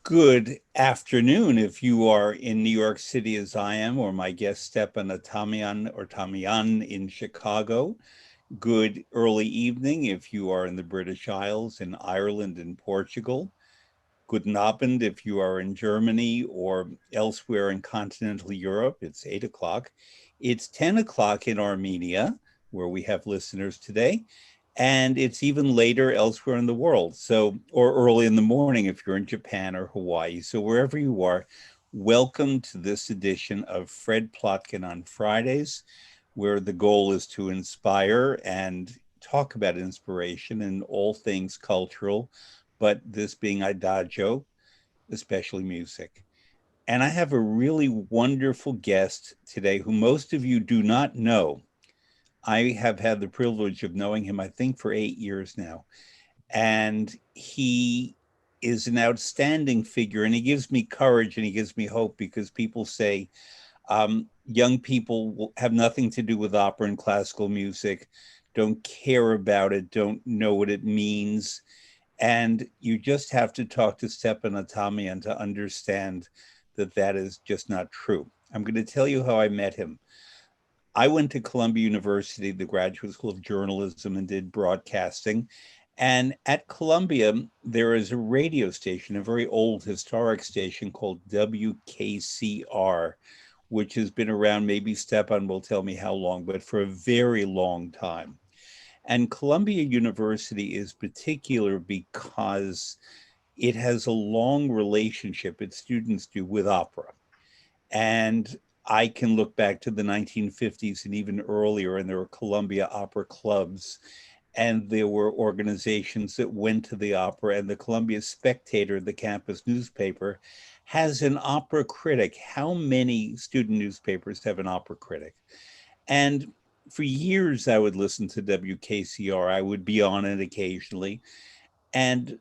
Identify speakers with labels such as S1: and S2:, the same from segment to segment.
S1: Good afternoon if you are in New York City as I am, or my guest Stepan Atamian or Tamian in Chicago. Good early evening if you are in the British Isles, in Ireland and Portugal. Guten Abend if you are in Germany or elsewhere in continental Europe. It's 8 o'clock. It's 10 o'clock in Armenia, where we have listeners today. And it's even later elsewhere in the world. So, or early in the morning if you're in Japan or Hawaii. So, wherever you are, welcome to this edition of Fred Plotkin on Fridays, where the goal is to inspire and talk about inspiration and all things cultural, but this being adagio, especially music. And I have a really wonderful guest today who most of you do not know. I have had the privilege of knowing him, I think, for 8 years now. And he is an outstanding figure, and he gives me courage and he gives me hope because people say young people have nothing to do with opera and classical music, don't care about it, don't know what it means. And you just have to talk to Stepan Atamian to understand that that is just not true. I'm going to tell you how I met him. I went to Columbia University, the Graduate School of Journalism, and did broadcasting. And at Columbia, there is a radio station, a very old historic station called WKCR, which has been around, maybe Stepan will tell me how long, but for a very long time. And Columbia University is particular because it has a long relationship, its students do, with opera. And I can look back to the 1950s and even earlier, and there were Columbia Opera Clubs, and there were organizations that went to the opera, and the Columbia Spectator, the campus newspaper, has an opera critic. How many student newspapers have an opera critic? And for years, I would listen to WKCR. I would be on it occasionally. And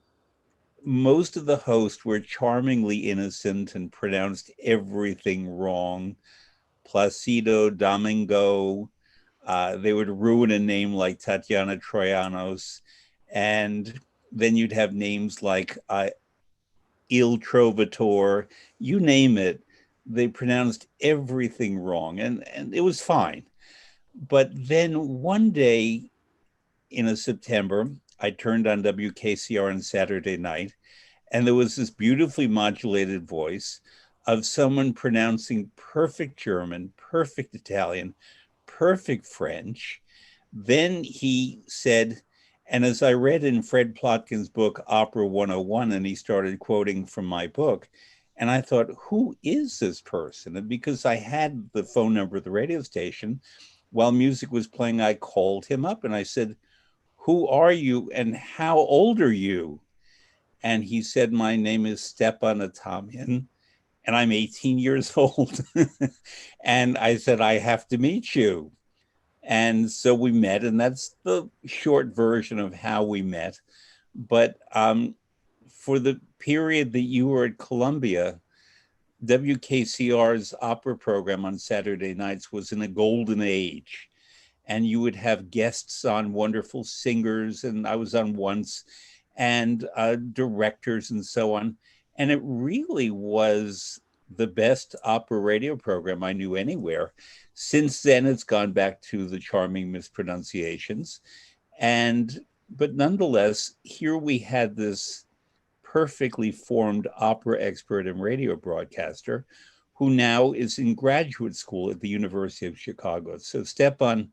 S1: most of the hosts were charmingly innocent and pronounced everything wrong. Placido Domingo. They would ruin a name like Tatiana Troyanos. And then you'd have names like Il Trovatore, you name it. They pronounced everything wrong, and it was fine. But then one day in a September, I turned on WKCR on Saturday night, and there was this beautifully modulated voice of someone pronouncing perfect German, perfect Italian, perfect French. Then he said, and as I read in Fred Plotkin's book, Opera 101, and he started quoting from my book, and I thought, who is this person? And because I had the phone number of the radio station, while music was playing, I called him up and I said, who are you and how old are you? And he said, my name is Stepan Atamian and I'm 18 years old. And I said, I have to meet you. And so we met, and that's the short version of how we met. But for the period that you were at Columbia, WKCR's opera program on Saturday nights was in a golden age. And you would have guests on, wonderful singers, and I was on once, and directors and so on. And it really was the best opera radio program I knew anywhere. Since then, it's gone back to the charming mispronunciations. And, but nonetheless, here we had this perfectly formed opera expert and radio broadcaster who now is in graduate school at the University of Chicago. So, Stepan,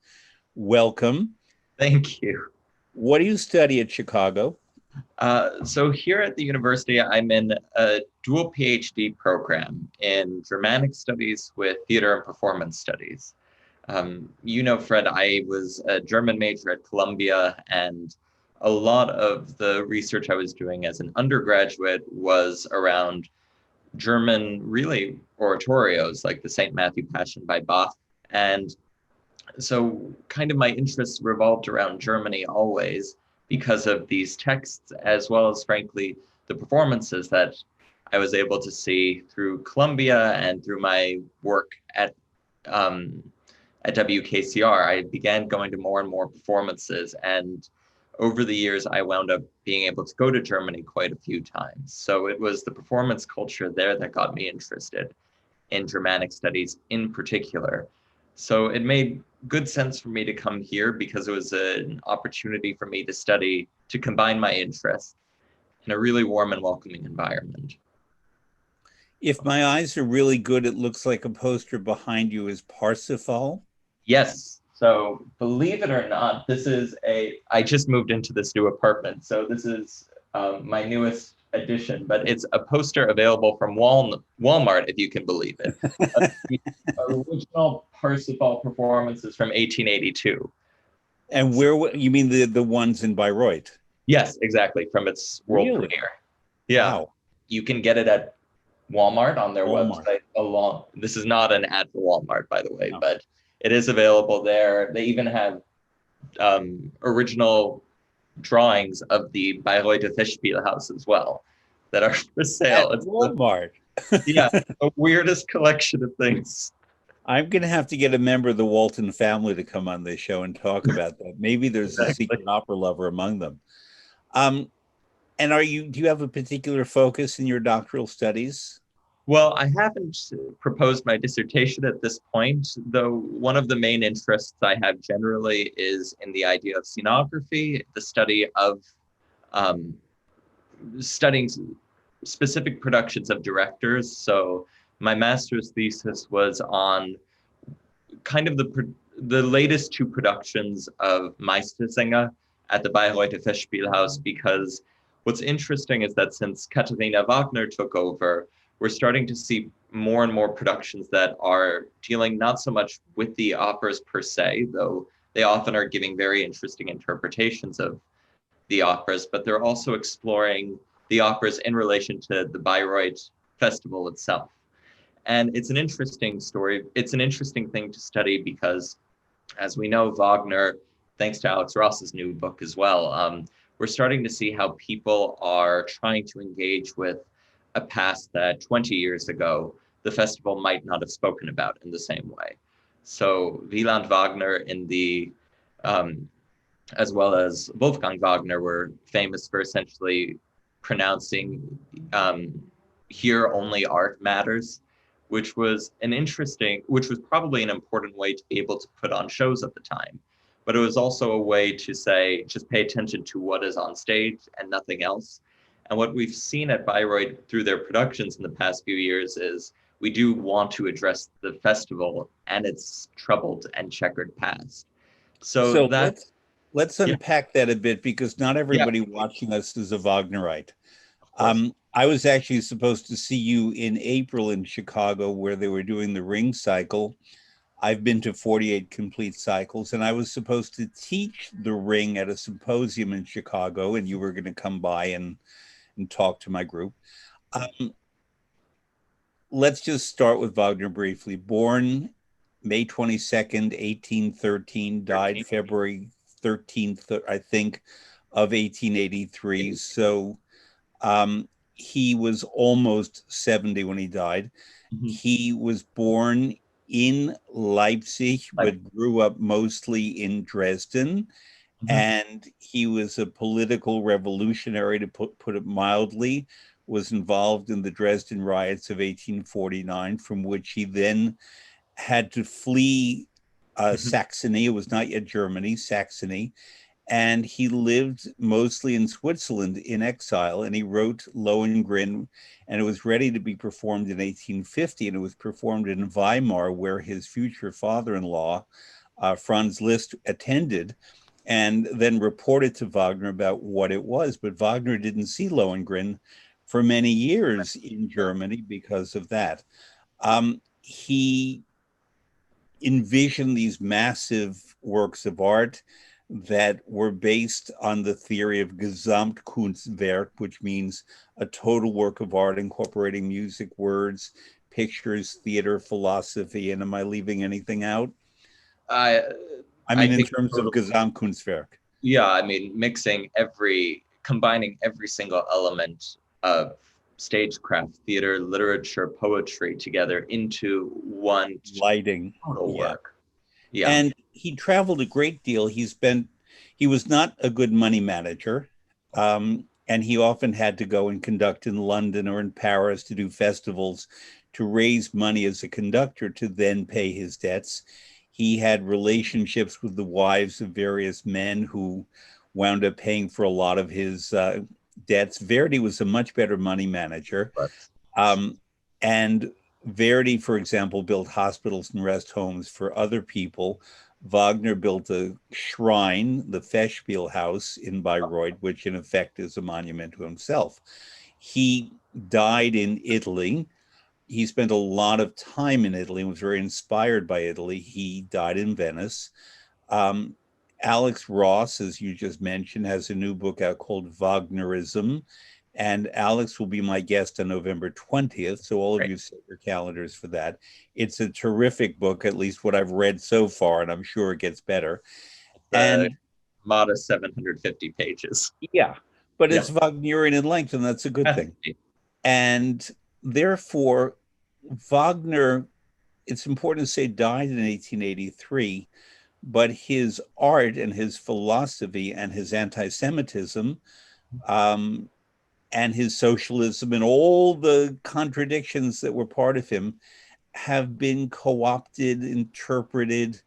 S1: welcome.
S2: Thank you.
S1: What do you study at Chicago?
S2: So here at the university, I'm in a dual PhD program in Germanic studies with theater and performance studies. Fred, I was a German major at Columbia, and a lot of the research I was doing as an undergraduate was around German, really, oratorios like the St. Matthew Passion by Bach. And so kind of my interests revolved around Germany always because of these texts, as well as, frankly, the performances that I was able to see through Columbia and through my work at WKCR. I began going to more and more performances, and over the years, I wound up being able to go to Germany quite a few times. So it was the performance culture there that got me interested in Germanic studies in particular. So it made good sense for me to come here because it was an opportunity for me to study, to combine my interests in a really warm and welcoming environment.
S1: If my eyes are really good, it looks like a poster behind you is Parsifal.
S2: Yes. So believe it or not, I just moved into this new apartment. So this is my newest addition, but it's a poster available from Walmart, if you can believe it. The original Parsifal performances from 1882.
S1: And where you mean the ones in Bayreuth?
S2: Yes, exactly. From its world
S1: Really?
S2: premiere. Yeah.
S1: Wow.
S2: You can get it at Walmart on their
S1: Walmart.
S2: website along. This is not an ad for Walmart, by the way,
S1: No.
S2: but it is available there. They even have original drawings of the Bayreuther Festspielhaus as well that are for sale.
S1: At Walmart.
S2: Yeah, the weirdest collection of things.
S1: I'm going to have to get a member of the Walton family to come on this show and talk about that. Maybe there's a secret opera lover among them. And do you have a particular focus in your doctoral studies?
S2: Well, I haven't proposed my dissertation at this point, though one of the main interests I have generally is in the idea of scenography, the study of studying specific productions of directors. So my master's thesis was on kind of the latest two productions of Meistersinger at the Bayreuther Festspielhaus, because what's interesting is that since Katharina Wagner took over, we're starting to see more and more productions that are dealing not so much with the operas per se, though they often are giving very interesting interpretations of the operas, but they're also exploring the operas in relation to the Bayreuth festival itself. And it's an interesting story. It's an interesting thing to study because, as we know, Wagner, thanks to Alex Ross's new book as well, we're starting to see how people are trying to engage with a past that 20 years ago, the festival might not have spoken about in the same way. So Wieland Wagner as well as Wolfgang Wagner were famous for essentially pronouncing here only art matters, which was probably an important way to be able to put on shows at the time. But it was also a way to say, just pay attention to what is on stage and nothing else. And what we've seen at Bayreuth through their productions in the past few years is we do want to address the festival and its troubled and checkered past. So that,
S1: let's unpack that a bit, because not everybody watching us is a Wagnerite. I was actually supposed to see you in April in Chicago, where they were doing the Ring cycle. I've been to 48 complete cycles, and I was supposed to teach the Ring at a symposium in Chicago, and you were going to come by and talk to my group. Let's just start with Wagner briefly. Born May 22nd, 1813, died February 13th, I think, of 1883. So he was almost 70 when he died. Mm-hmm. He was born in Leipzig, but grew up mostly in Dresden. Mm-hmm. And he was a political revolutionary, to put it mildly, was involved in the Dresden riots of 1849, from which he then had to flee Saxony. It was not yet Germany, Saxony. And he lived mostly in Switzerland in exile, and he wrote Lohengrin, and it was ready to be performed in 1850, and it was performed in Weimar, where his future father-in-law, Franz Liszt, attended, and then reported to Wagner about what it was. But Wagner didn't see Lohengrin for many years in Germany because of that. He envisioned these massive works of art that were based on the theory of Gesamtkunstwerk, which means a total work of art incorporating music, words, pictures, theater, philosophy. And am I leaving anything out? I mean, in terms of Gesamtkunstwerk.
S2: Yeah, I mean, combining every single element of stagecraft, theater, literature, poetry together into one
S1: lighting
S2: total work.
S1: Yeah. And he traveled a great deal. He spent He was not a good money manager, and he often had to go and conduct in London or in Paris to do festivals to raise money as a conductor to then pay his debts. He had relationships with the wives of various men who wound up paying for a lot of his debts. Verdi was a much better money manager.
S2: But
S1: Um, and Verdi, for example, built hospitals and rest homes for other people. Wagner built a shrine, the Festspielhaus in Bayreuth, which in effect is a monument to himself. He died in Italy. He spent a lot of time in Italy and was very inspired by Italy. He died in Venice. Um, Alex Ross, as you just mentioned, has a new book out called Wagnerism. And Alex will be my guest on November 20th. So all of
S2: right.
S1: you set your calendars for that. It's a terrific book, at least what I've read so far, and I'm sure it gets better.
S2: The
S1: And
S2: modest 750 pages.
S1: yeah, but
S2: Yeah.
S1: it's Wagnerian in length, and that's a good thing. And therefore, Wagner, it's important to say, died in 1883, but his art and his philosophy and his anti-Semitism and his socialism and all the contradictions that were part of him have been co-opted, interpreted,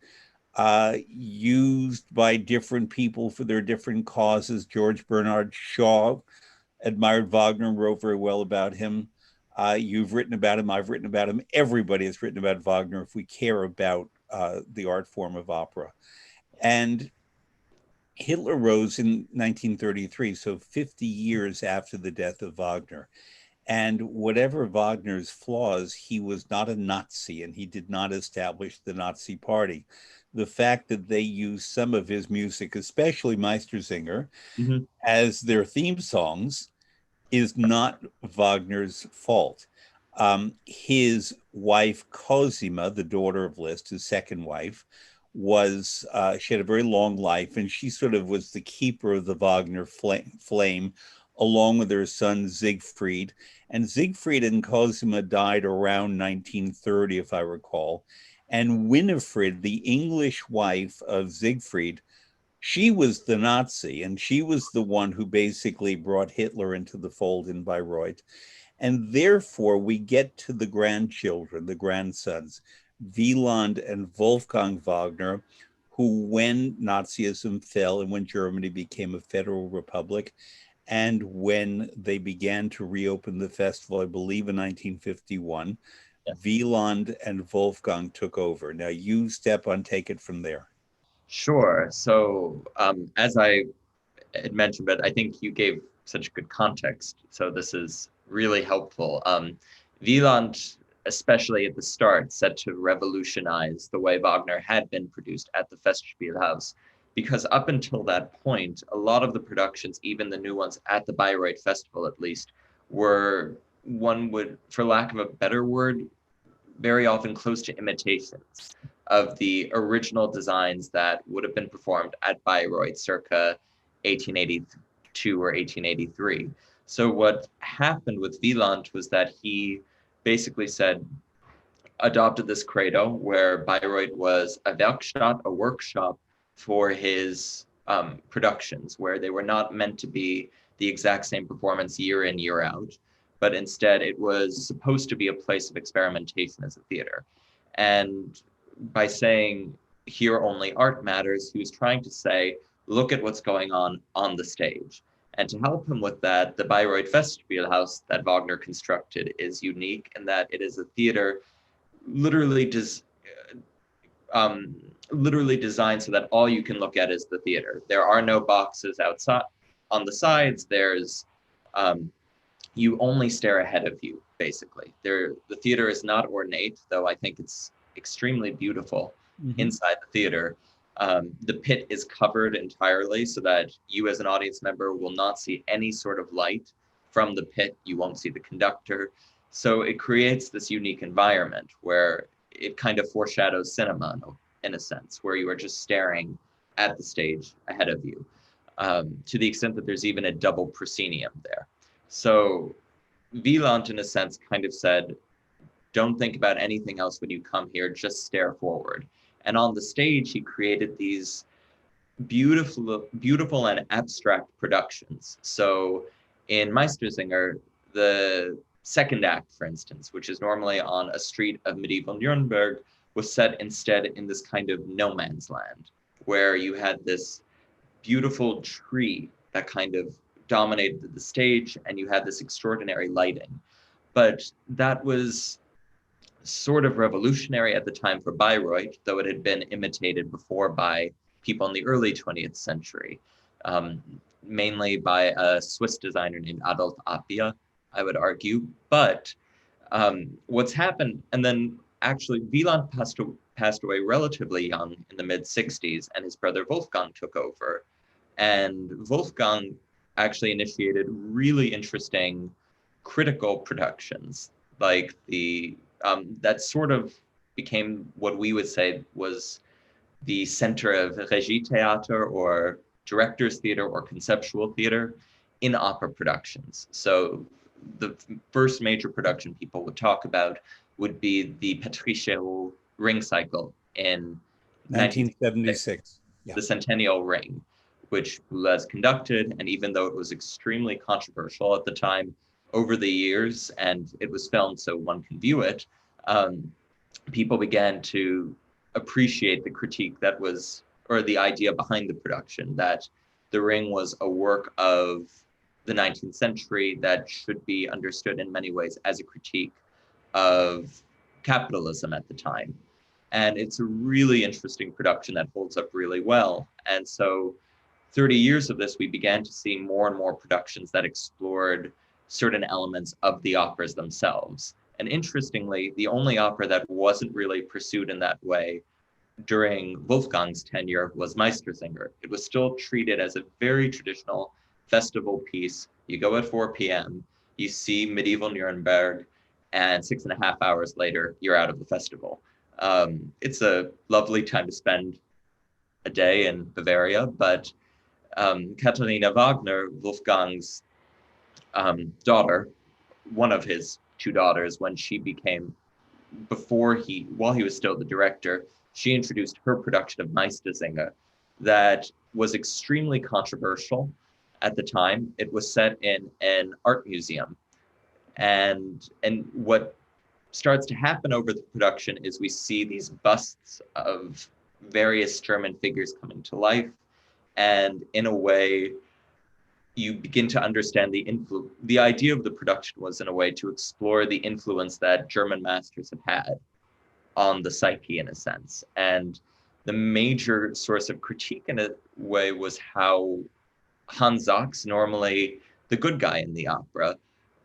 S1: used by different people for their different causes. George Bernard Shaw admired Wagner and wrote very well about him. You've written about him. I've written about him. Everybody has written about Wagner if we care about the art form of opera. And Hitler rose in 1933, so 50 years after the death of Wagner. And whatever Wagner's flaws, he was not a Nazi and he did not establish the Nazi party. The fact that they used some of his music, especially Meistersinger,
S2: Mhm.
S1: as their theme songs is not Wagner's fault. His wife, Cosima, the daughter of Liszt, his second wife, she had a very long life, and she sort of was the keeper of the Wagner flame, along with her son Siegfried. And Siegfried and Cosima died around 1930, if I recall. And Winifred, the English wife of Siegfried, she was the Nazi, and she was the one who basically brought Hitler into the fold in Bayreuth. And therefore, we get to the grandchildren, the grandsons, Wieland and Wolfgang Wagner, who, when Nazism fell and when Germany became a federal republic, and when they began to reopen the festival, I believe in 1951,
S2: Yeah.
S1: Wieland and Wolfgang took over. Now, you, Stepan, take it from there.
S2: Sure. So, as I had mentioned, but I think you gave such good context. So this is really helpful. Wieland, especially at the start, set to revolutionize the way Wagner had been produced at the Festspielhaus, because up until that point, a lot of the productions, even the new ones at the Bayreuth Festival at least, were, one would, for lack of a better word, very often close to imitations of the original designs that would have been performed at Bayreuth circa 1882 or 1883. So what happened with Wieland was that he basically adopted this credo where Bayreuth was a Werkstatt, a workshop for his productions, where they were not meant to be the exact same performance year in, year out, but instead it was supposed to be a place of experimentation as a theater. And by saying here only art matters, he was trying to say, look at what's going on the stage. And to help him with that, the Bayreuth Festspielhaus that Wagner constructed is unique in that it is a theater literally literally designed so that all you can look at is the theater. There are no boxes outside on the sides. There's you only stare ahead of you, basically. The theater is not ornate, though I think it's extremely beautiful inside the theater. The pit is covered entirely so that you as an audience member will not see any sort of light from the pit. You won't see the conductor. So it creates this unique environment where it kind of foreshadows cinema in a sense, where you are just staring at the stage ahead of you, to the extent that there's even a double proscenium there. So Wieland, in a sense, kind of said, don't think about anything else when you come here, just stare forward. And on the stage, he created these beautiful and abstract productions. So in Meistersinger, the second act, for instance, which is normally on a street of medieval Nuremberg, was set instead in this kind of no man's land, where you had this beautiful tree that kind of dominated the stage, and you had this extraordinary lighting. But that was sort of revolutionary at the time for Bayreuth, though it had been imitated before by people in the early 20th century, um, mainly by a Swiss designer named Adolf Appia, I would argue. But what's happened, and then actually Wieland passed away relatively young in the mid 60s, and his brother Wolfgang took over. And Wolfgang actually initiated really interesting critical productions, like that sort of became what we would say was the center of Regietheater, or director's theater, or conceptual theater in opera productions. So the first major production people would talk about would be the Patricio ring cycle in
S1: 1976.
S2: the Centennial Ring, which Boulez conducted. And even though it was extremely controversial at the time, over the years, and it was filmed so one can view it, people began to appreciate the critique that was, or the idea behind the production, that the Ring was a work of the 19th century that should be understood in many ways as a critique of capitalism at the time. And it's a really interesting production that holds up really well. And so 30 years of this, we began to see more and more productions that explored certain elements of the operas themselves. And interestingly, the only opera that wasn't really pursued in that way during Wolfgang's tenure was Meistersinger. It was still treated as a very traditional festival piece. You go at 4 p.m., you see medieval Nuremberg, and 6.5 hours later, you're out of the festival. It's a lovely time to spend a day in Bavaria, but Katharina Wagner, Wolfgang's daughter, one of his two daughters, when she became, while he was still the director, she introduced her production of Meistersinger that was extremely controversial at the time. It was set in an art museum. And what starts to happen over the production is we see these busts of various German figures coming to life. And in a way, you begin to understand the idea of the production was in a way to explore the influence that German masters have had on the psyche, in a sense. And the major source of critique in a way was how Hans Sachs, normally the good guy in the opera,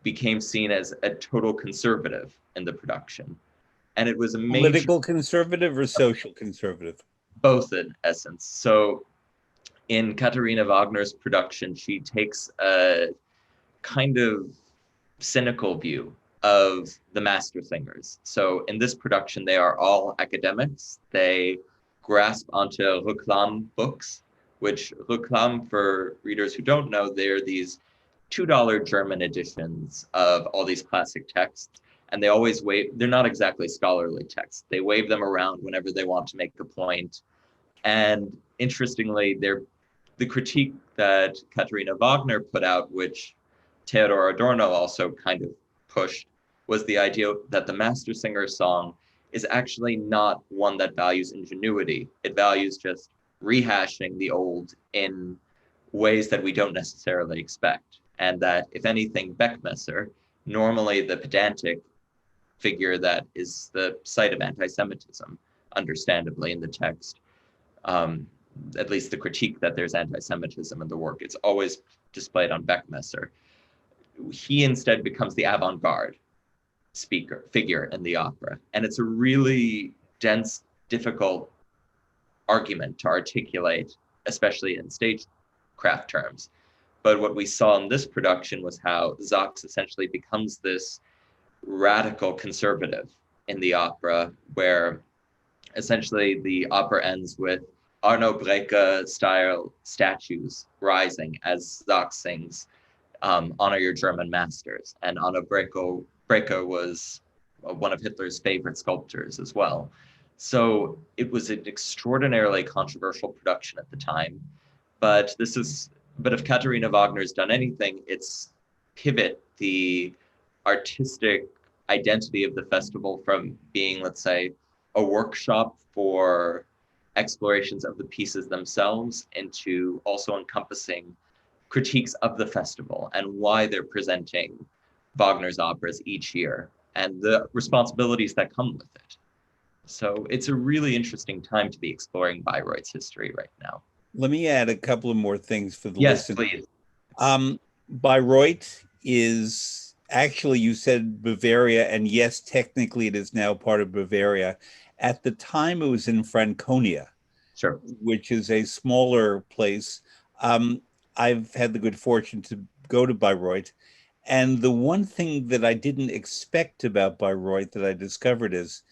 S2: became seen as a total conservative in the production. And it was a major...
S1: Political conservative or social conservative?
S2: Both, in essence. So in Katharina Wagner's production, she takes a kind of cynical view of the Mastersingers. So in this production, they are all academics. They grasp onto Reclam books, which Reclam, for readers who don't know, they're these $2 German editions of all these classic texts. And they always they're not exactly scholarly texts. They wave them around whenever they want to make a point. And interestingly, the critique that Katharina Wagner put out, which Theodor Adorno also kind of pushed, was the idea that the Mastersinger song is actually not one that values ingenuity. It values just rehashing the old in ways that we don't necessarily expect. And that, if anything, Beckmesser, normally the pedantic figure that is the site of anti-Semitism, understandably, in the text, at least the critique that there's anti-Semitism in the work, it's always displayed on Beckmesser. He instead becomes the avant-garde figure in the opera. And it's a really dense, difficult argument to articulate, especially in stagecraft terms. But what we saw in this production was how Sachs essentially becomes this radical conservative in the opera, where essentially the opera ends with Arno Breker style statues rising as Sachs sings, honor your German masters. And Arno Breker was one of Hitler's favorite sculptors as well. So it was an extraordinarily controversial production at the time. But if Katerina Wagner's done anything, it's pivot the artistic identity of the festival from being, let's say, a workshop for explorations of the pieces themselves into also encompassing critiques of the festival and why they're presenting Wagner's operas each year and the responsibilities that come with it. So it's a really interesting time to be exploring Bayreuth's history right now.
S1: Let me add a couple of more things for the
S2: Yes,
S1: listener.
S2: please.
S1: Bayreuth is actually, you said Bavaria, and yes, technically it is now part of Bavaria. At the time, it was in Franconia,
S2: Sure.
S1: which is a smaller place. I've had the good fortune to go to Bayreuth. And the one thing that I didn't expect about Bayreuth that I discovered is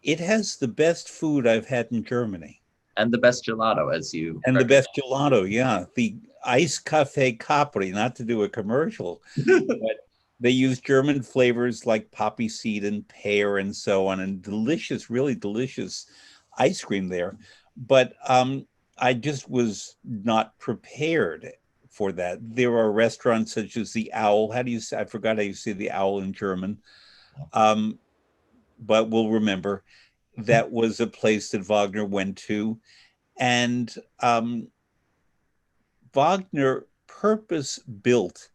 S1: it has the best food I've had in Germany.
S2: And the best gelato, as you
S1: And the
S2: recommend.
S1: best gelato, yeah. The Ice Cafe Capri, not to do a commercial, but they use German flavors like poppy seed and pear and so on, and delicious, really delicious ice cream there. But I just was not prepared for that. There are restaurants such as the Owl. How do you say? I forgot how you say the Owl in German. Um, but we'll remember that was a place that Wagner went to. And Wagner purpose built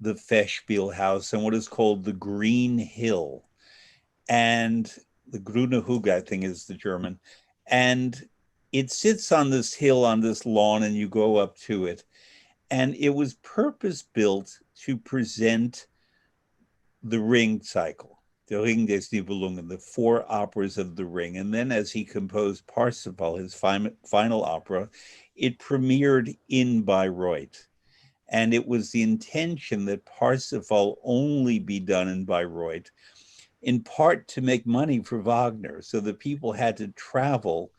S1: the Festspielhaus on what is called the Green Hill. And the Grüne Hügel, I think is the German. And it sits on this hill, on this lawn, and you go up to it. And it was purpose built to present the Ring cycle, the Ring des Nibelungen, the four operas of the Ring. And then as he composed Parsifal, his final opera, it premiered in Bayreuth. And it was the intention that Parsifal only be done in Bayreuth, in part to make money for Wagner. So the people had to travel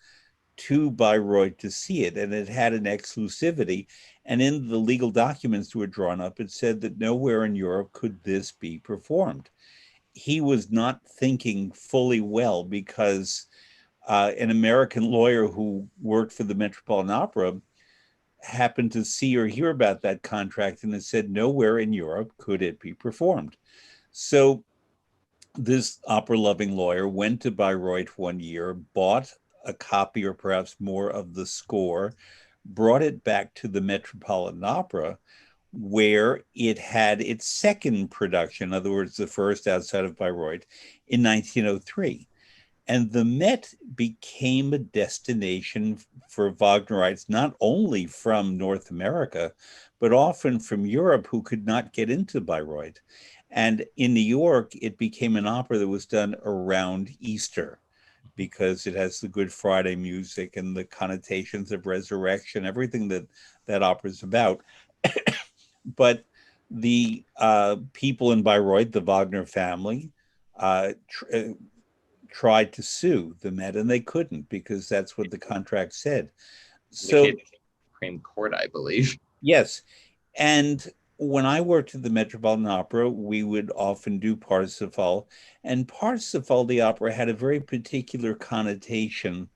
S1: to Bayreuth to see it, and it had an exclusivity. And in the legal documents that were drawn up, it said that nowhere in Europe could this be performed. He was not thinking fully well because an American lawyer who worked for the Metropolitan Opera happened to see or hear about that contract, and it said nowhere in Europe could it be performed. So this opera loving lawyer went to Bayreuth one year, bought a copy or perhaps more of the score, brought it back to the Metropolitan Opera, where it had its second production, in other words, the first outside of Bayreuth, in 1903. And the Met became a destination for Wagnerites, not only from North America, but often from Europe who could not get into Bayreuth. And in New York, it became an opera that was done around Easter because it has the Good Friday music and the connotations of resurrection, everything that that opera is about. But the people in Bayreuth, the Wagner family, tried to sue the Met, and they couldn't because that's what the contract said. So,
S2: Supreme Court, I believe.
S1: yes. And when I worked at the Metropolitan Opera, we would often do Parsifal. And Parsifal, the opera, had a very particular connotation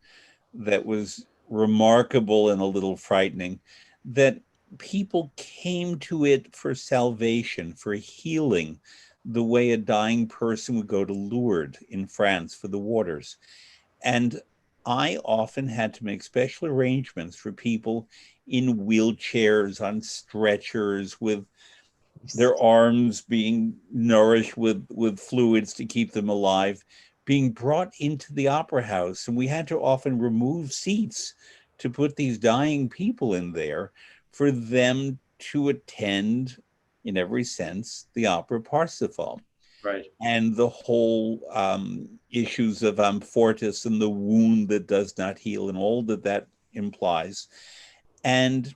S1: that was remarkable and a little frightening, that people came to it for salvation, for healing, the way a dying person would go to Lourdes in France for the waters. And I often had to make special arrangements for people in wheelchairs, on stretchers, with their arms being nourished with fluids to keep them alive, being brought into the opera house. And we had to often remove seats to put these dying people in there for them to attend, in every sense, the opera Parsifal.
S2: Right.
S1: And the whole issues of Amfortis and the wound that does not heal and all that that implies. And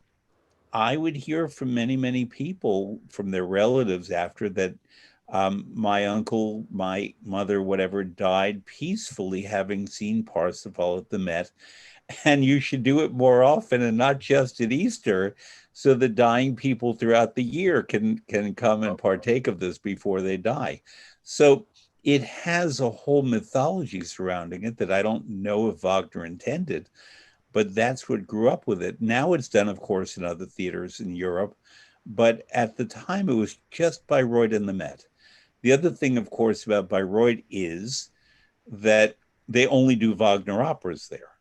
S1: I would hear from many, many people, from their relatives after that, my uncle, my mother, whatever, died peacefully having seen Parsifal at the Met. And you should do it more often and not just at Easter, so the dying people throughout the year can come and partake of this before they die. So it has a whole mythology surrounding it that I don't know if Wagner intended, but that's what grew up with it. Now it's done, of course, in other theaters in Europe, but at the time it was just Bayreuth and the Met. The other thing, of course, about Bayreuth is that they only do Wagner operas there.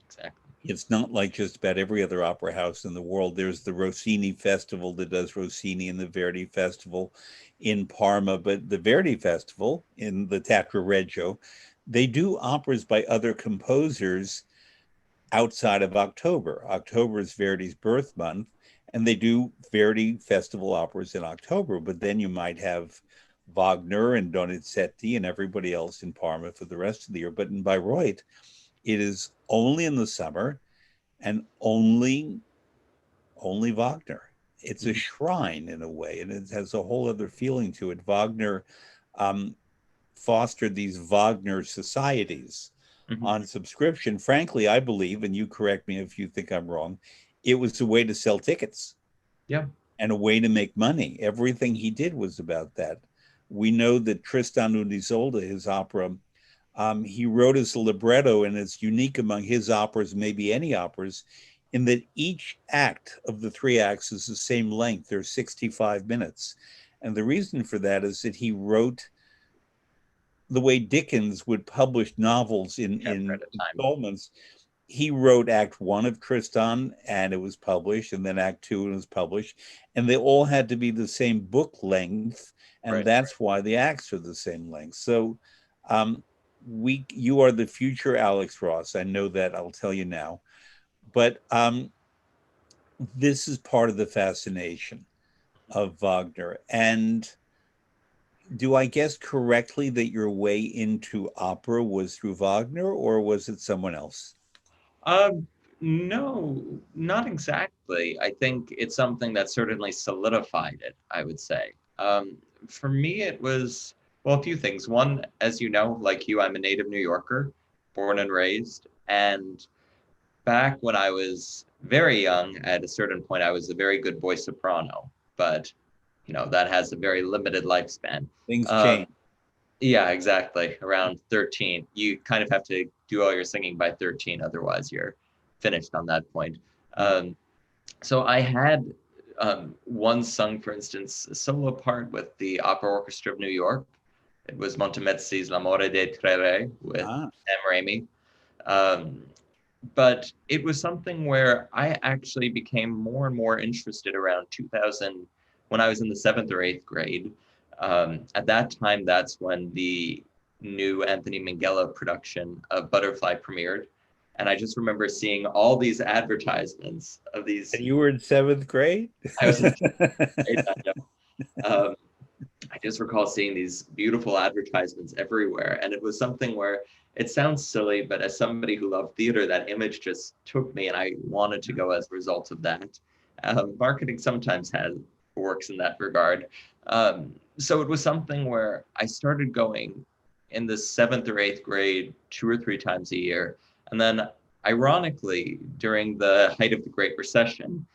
S2: Exactly.
S1: It's not like just about every other opera house in the world. There's the Rossini Festival that does Rossini, and the Verdi Festival in Parma, but the Verdi Festival in the Teatro Regio, they do operas by other composers outside of October. October is Verdi's birth month, and they do Verdi Festival operas in October, but then you might have Wagner and Donizetti and everybody else in Parma for the rest of the year. But in Bayreuth, it is only in the summer and only Wagner. It's a shrine in a way, and it has a whole other feeling to it. Wagner fostered these Wagner societies on subscription. Frankly, I believe, and you correct me if you think I'm wrong, it was a way to sell tickets.
S2: Yeah.
S1: And a way to make money. Everything he did was about that. We know that Tristan und Isolde, his opera, he wrote as a libretto, and it's unique among his operas, maybe any operas, in that each act of the three acts is the same length. They're 65 minutes. And the reason for that is that he wrote the way Dickens would publish novels in installments. He wrote Act One of Tristan, and it was published, and then Act Two, and it was published, and they all had to be the same book length, and that's why the acts are the same length. So, you are the future Alex Ross. I know that. I'll tell you now, but this is part of the fascination of Wagner. And do I guess correctly that your way into opera was through Wagner, or was it someone else?
S2: No, not exactly. I think it's something that certainly solidified it, I would say. For me, it was, well, a few things. One, as you know, like you, I'm a native New Yorker, born and raised. And back when I was very young, at a certain point, I was a very good boy soprano, but that has a very limited lifespan.
S1: Things change.
S2: Yeah, exactly. Around 13, you kind of have to do all your singing by 13, otherwise you're finished on that point. So I had once sung, for instance, a solo part with the Opera Orchestra of New York. It was Montemezzi's L'amore dei tre re with Sam Raimi. But it was something where I actually became more and more interested around 2000 when I was in the 7th or 8th grade. At that time, that's when the new Anthony Minghella production of Butterfly premiered. And I just remember seeing all these advertisements of these.
S1: And you were in 7th grade?
S2: I was in 7th grade. I just recall seeing these beautiful advertisements everywhere. And it was something where it sounds silly, but as somebody who loved theater, that image just took me, and I wanted to go as a result of that. Marketing sometimes works in that regard. So it was something where I started going in the 7th or 8th grade 2 or 3 times a year. And then ironically, during the height of the Great Recession,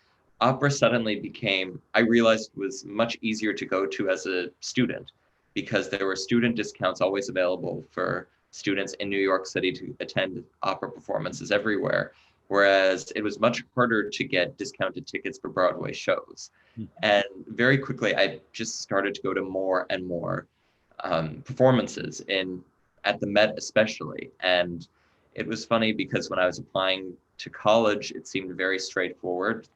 S2: opera suddenly became, I realized, was much easier to go to as a student because there were student discounts always available for students in New York City to attend opera performances everywhere. Whereas it was much harder to get discounted tickets for Broadway shows. And very quickly, I just started to go to more and more performances at the Met especially. And it was funny because when I was applying to college, it seemed very straightforward.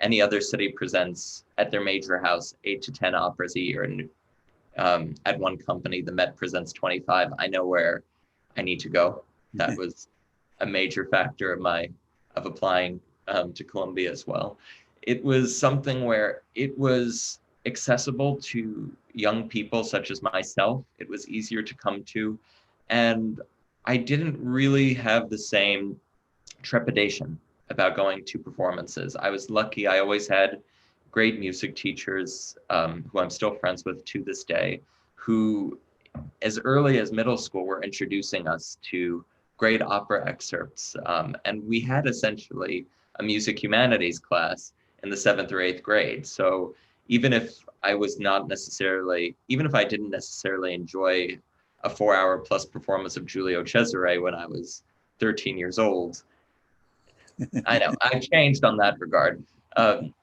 S2: Any other city presents at their major house 8 to 10 operas a year. And at one company, the Met presents 25. I know where I need to go. That was a major factor of applying to Columbia as well. It was something where it was accessible to young people such as myself. It was easier to come to. And I didn't really have the same trepidation about going to performances. I was lucky. I always had great music teachers who I'm still friends with to this day, who as early as middle school were introducing us to great opera excerpts. And we had essentially a music humanities class in the 7th or 8th grade. So even if even if I didn't necessarily enjoy a 4 hour plus performance of Giulio Cesare when I was 13 years old, I know I changed on that regard.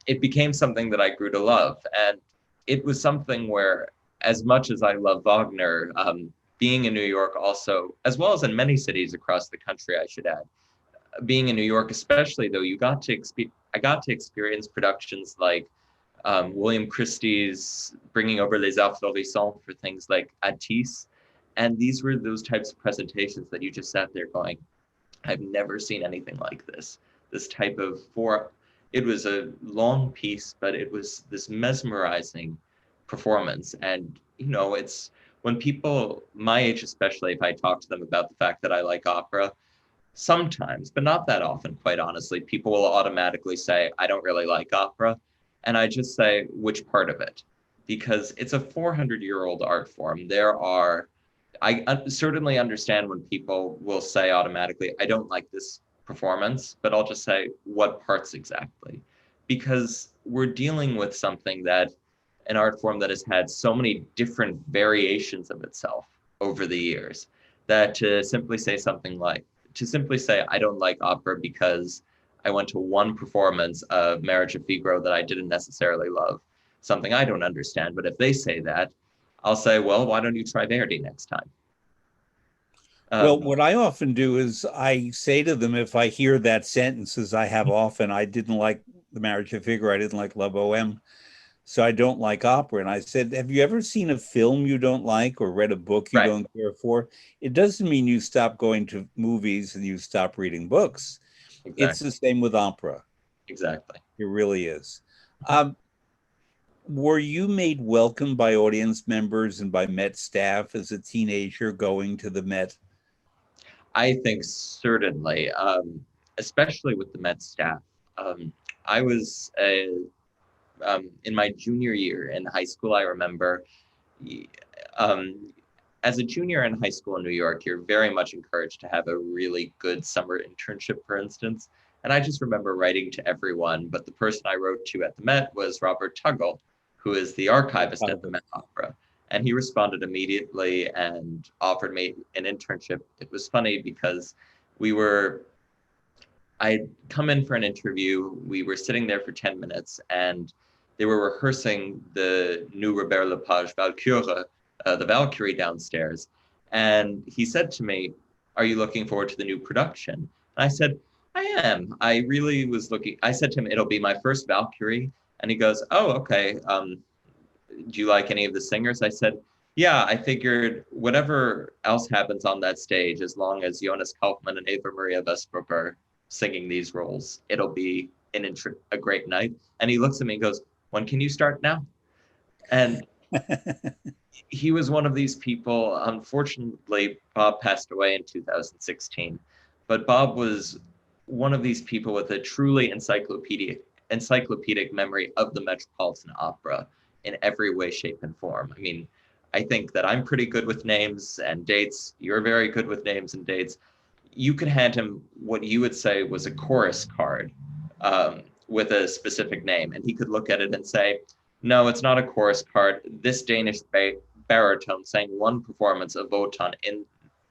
S2: It became something that I grew to love. And it was something where, as much as I love Wagner, being in New York also, as well as in many cities across the country, I should add, being in New York, especially though, I got to experience productions like William Christie's bringing over Les Arts Florissants for things like Attis. And these were those types of presentations that you just sat there going, I've never seen anything like this. This type of it was a long piece, but it was this mesmerizing performance. And, it's when people my age, especially if I talk to them about the fact that I like opera, sometimes, but not that often, quite honestly, people will automatically say, I don't really like opera. And I just say, which part of it? Because it's a 400-year-old art form. I certainly understand when people will say automatically, I don't like this performance, but I'll just say, what parts exactly? Because we're dealing with an art form that has had so many different variations of itself over the years, that to simply say, I don't like opera because I went to one performance of Marriage of Figaro that I didn't necessarily love, something I don't understand. But if they say that, I'll say, well, why don't you try Verdi next time?
S1: Well,
S2: Um,
S1: what I often do is I say to them, if I hear that sentence, as I have often, I didn't like The Marriage of Figaro, I didn't like La Boheme, so I don't like opera. And I said, have you ever seen a film you don't like or read a book you
S2: right,
S1: don't care for? It doesn't mean you stop going to movies and you stop reading books. It's the
S2: exactly,
S1: same with opera.
S2: exactly.
S1: It really is. Um, were you made welcome by audience members and by Met staff as a teenager going to the Met?
S2: I think certainly, especially with the Met staff. I was in my junior year in high school. I remember um, as a junior in high school in New York, you're very much encouraged to have a really good summer internship, for instance. And I just remember writing to everyone, but the person I wrote to at the Met was Robert Tuggle, who is the archivist at the Met Opera. And he responded immediately and offered me an internship. It was funny because we were, I'd come in for an interview. We were sitting there for 10 minutes and they were rehearsing the new Robert Lepage Valkyrie, the Valkyrie downstairs. And he said to me, are you looking forward to the new production? And I said, I am. I said to him, it'll be my first Valkyrie. And he goes, oh, okay. Do you like any of the singers? I said, yeah, I figured whatever else happens on that stage, as long as Jonas Kaufmann and Eva Maria Vesprop are singing these roles, it'll be a great night. And he looks at me and goes, when can you start now? And he was one of these people. Unfortunately, Bob passed away in 2016, but Bob was one of these people with a truly encyclopedic memory of the Metropolitan Opera in every way, shape, and form. I mean, I think that I'm pretty good with names and dates. You're very good with names and dates. You could hand him what you would say was a chorus card with a specific name, and he could look at it and say, no, it's not a chorus card. This Danish baritone sang one performance of Wotan in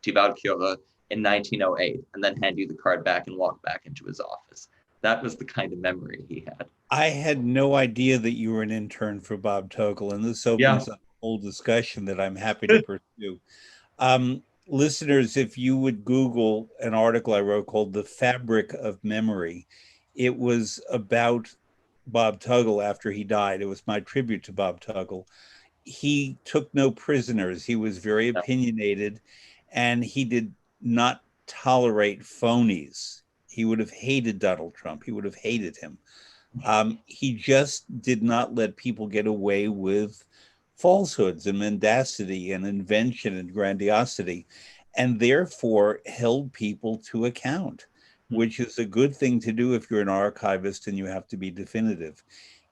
S2: Die Valkyrie in 1908, and then hand you the card back and walk back into his office. That was the kind of memory he had.
S1: I had no idea that you were an intern for Bob Togel, and this
S2: Yeah.
S1: opens up a whole discussion that I'm happy to pursue. Listeners, if you would Google an article I wrote called The Fabric of Memory, it was about Bob Tuggle after he died. It was my tribute to Bob Tuggle. He took no prisoners. He was very
S2: No.
S1: opinionated, and he did not tolerate phonies. He would have hated Donald Trump. He would have hated him. He just did not let people get away with falsehoods and mendacity and invention and grandiosity, and therefore held people to account, which is a good thing to do if you're an archivist and you have to be definitive.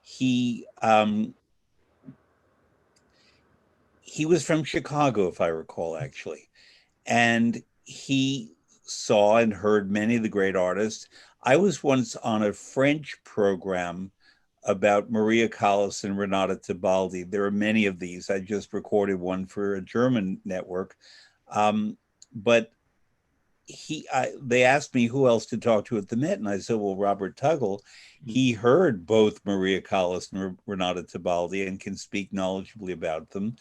S1: He was from Chicago, if I recall, actually, and he saw and heard many of the great artists. I was once on a French program about Maria Callas and Renata Tebaldi. There are many of these. I just recorded one for a German network. But they asked me who else to talk to at the Met, and I said, well, Robert Tuggle. He heard both Maria Callas and Renata Tebaldi and can speak knowledgeably about them.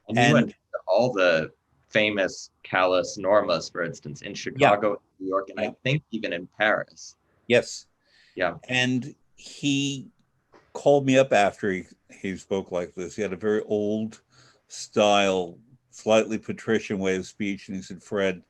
S2: And you went
S1: And
S2: to all the famous Callas Normas, for instance, in
S1: yeah,
S2: Chicago, New York, and
S1: yeah,
S2: I think even in Paris.
S1: yes.
S2: Yeah.
S1: And he called me up after he spoke like this. He had a very old style, slightly patrician way of speech. And he said, Fred,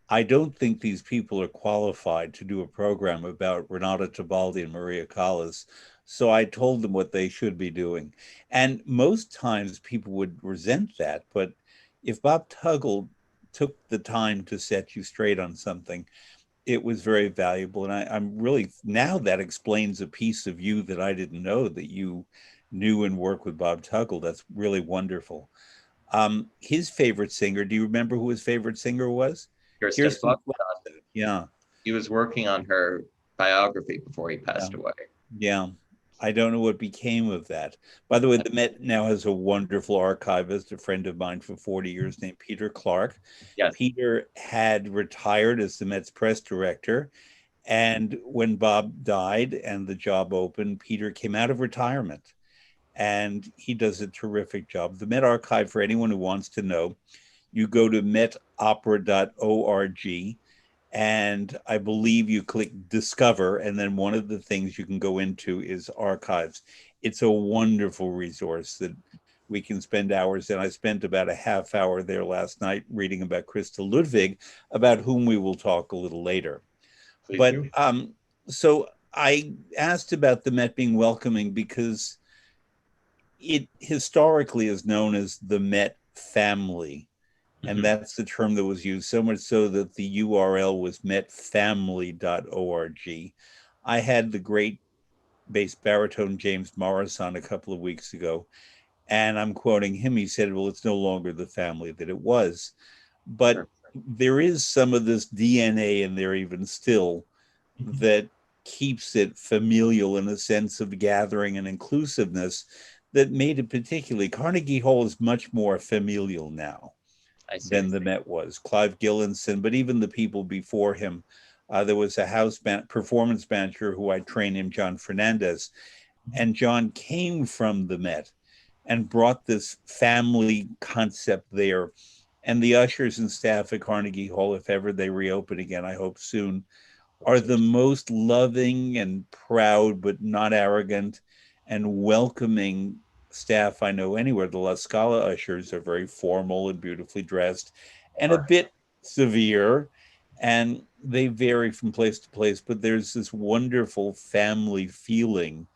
S1: I don't think these people are qualified to do a program about Renata Tebaldi and Maria Callas. So I told them what they should be doing. And most times people would resent that. But if Bob Tuggle took the time to set you straight on something, it was very valuable. And I'm really, now that explains a piece of you that I didn't know, that you knew and worked with Bob Tuggle. That's really wonderful. His favorite singer, do you remember who his favorite singer was?
S2: Kirsten
S1: Kirsten
S2: Flux.
S1: Flett. Yeah,
S2: He was working on her biography before he
S1: yeah,
S2: passed away.
S1: yeah. I don't know what became of that. By the way, the Met now has a wonderful archivist, a friend of mine for 40 years named Peter Clark.
S2: Yes.
S1: Peter had retired as the Met's press director. And when Bob died and the job opened, Peter came out of retirement and he does a terrific job. The Met Archive, for anyone who wants to know, you go to metopera.org and I believe you click discover. And then one of the things you can go into is archives. It's a wonderful resource that we can spend hours in. I spent about a half hour there last night reading about Krista Ludwig, about whom we will talk a little later.
S2: Please
S1: But
S2: do.
S1: so I asked about the Met being welcoming because it historically is known as the Met family. And that's the term that was used, so much so that the URL was metfamily.org. I had the great bass baritone James Morris on a couple of weeks ago, and I'm quoting him. He said, well, it's no longer the family that it was. But
S2: Sure.
S1: there is some of this DNA in there, even still, that keeps it familial in a sense of gathering and inclusiveness that made it particularly. Carnegie Hall is much more familial now
S2: I see.
S1: than the Met was. Clive Gillinson, but even the people before him. There was a performance manager who I trained him, John Fernandez, and John came from the Met and brought this family concept there. And the ushers and staff at Carnegie Hall, if ever they reopen again, I hope soon, are the most loving and proud, but not arrogant and welcoming staff I know anywhere. The La Scala ushers are very formal and beautifully dressed and a bit severe, and they vary from place to place, but there's this wonderful family feeling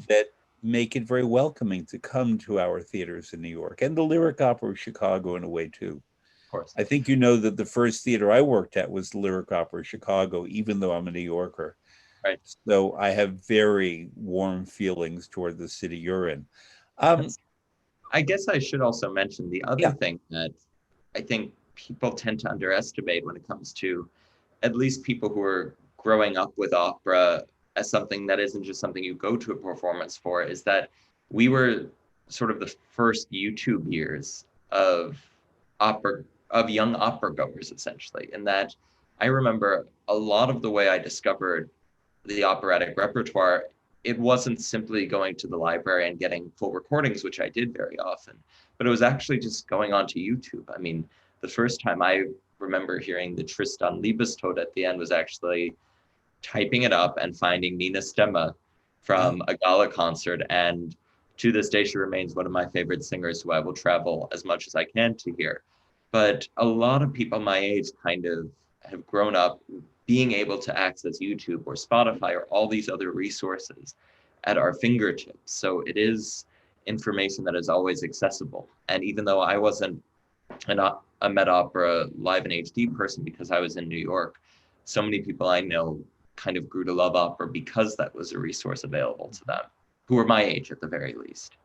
S1: that make it very welcoming to come to our theaters in New York and the Lyric Opera of Chicago in a way too.
S2: Of course.
S1: I think you know that the first theater I worked at was the Lyric Opera Chicago, even though I'm a New Yorker.
S2: Right.
S1: So I have very warm feelings toward the city you're in. Um,
S2: I guess I should also mention the other
S1: yeah,
S2: thing that I think people tend to underestimate when it comes to at least people who are growing up with opera as something that isn't just something you go to a performance for, is that we were sort of the first YouTube years of opera, of young opera goers, essentially. In that I remember a lot of the way I discovered the operatic repertoire, it wasn't simply going to the library and getting full recordings, which I did very often, but it was actually just going onto YouTube. I mean, the first time I remember hearing the Tristan Liebestod at the end was actually typing it up and finding Nina Stemma from a gala concert. And to this day, she remains one of my favorite singers who I will travel as much as I can to hear. But a lot of people my age kind of have grown up being able to access YouTube or Spotify or all these other resources at our fingertips. So it is information that is always accessible. And even though I wasn't a Met Opera live in HD person because I was in New York, so many people I know kind of grew to love opera because that was a resource available to them, who were my age at the very least.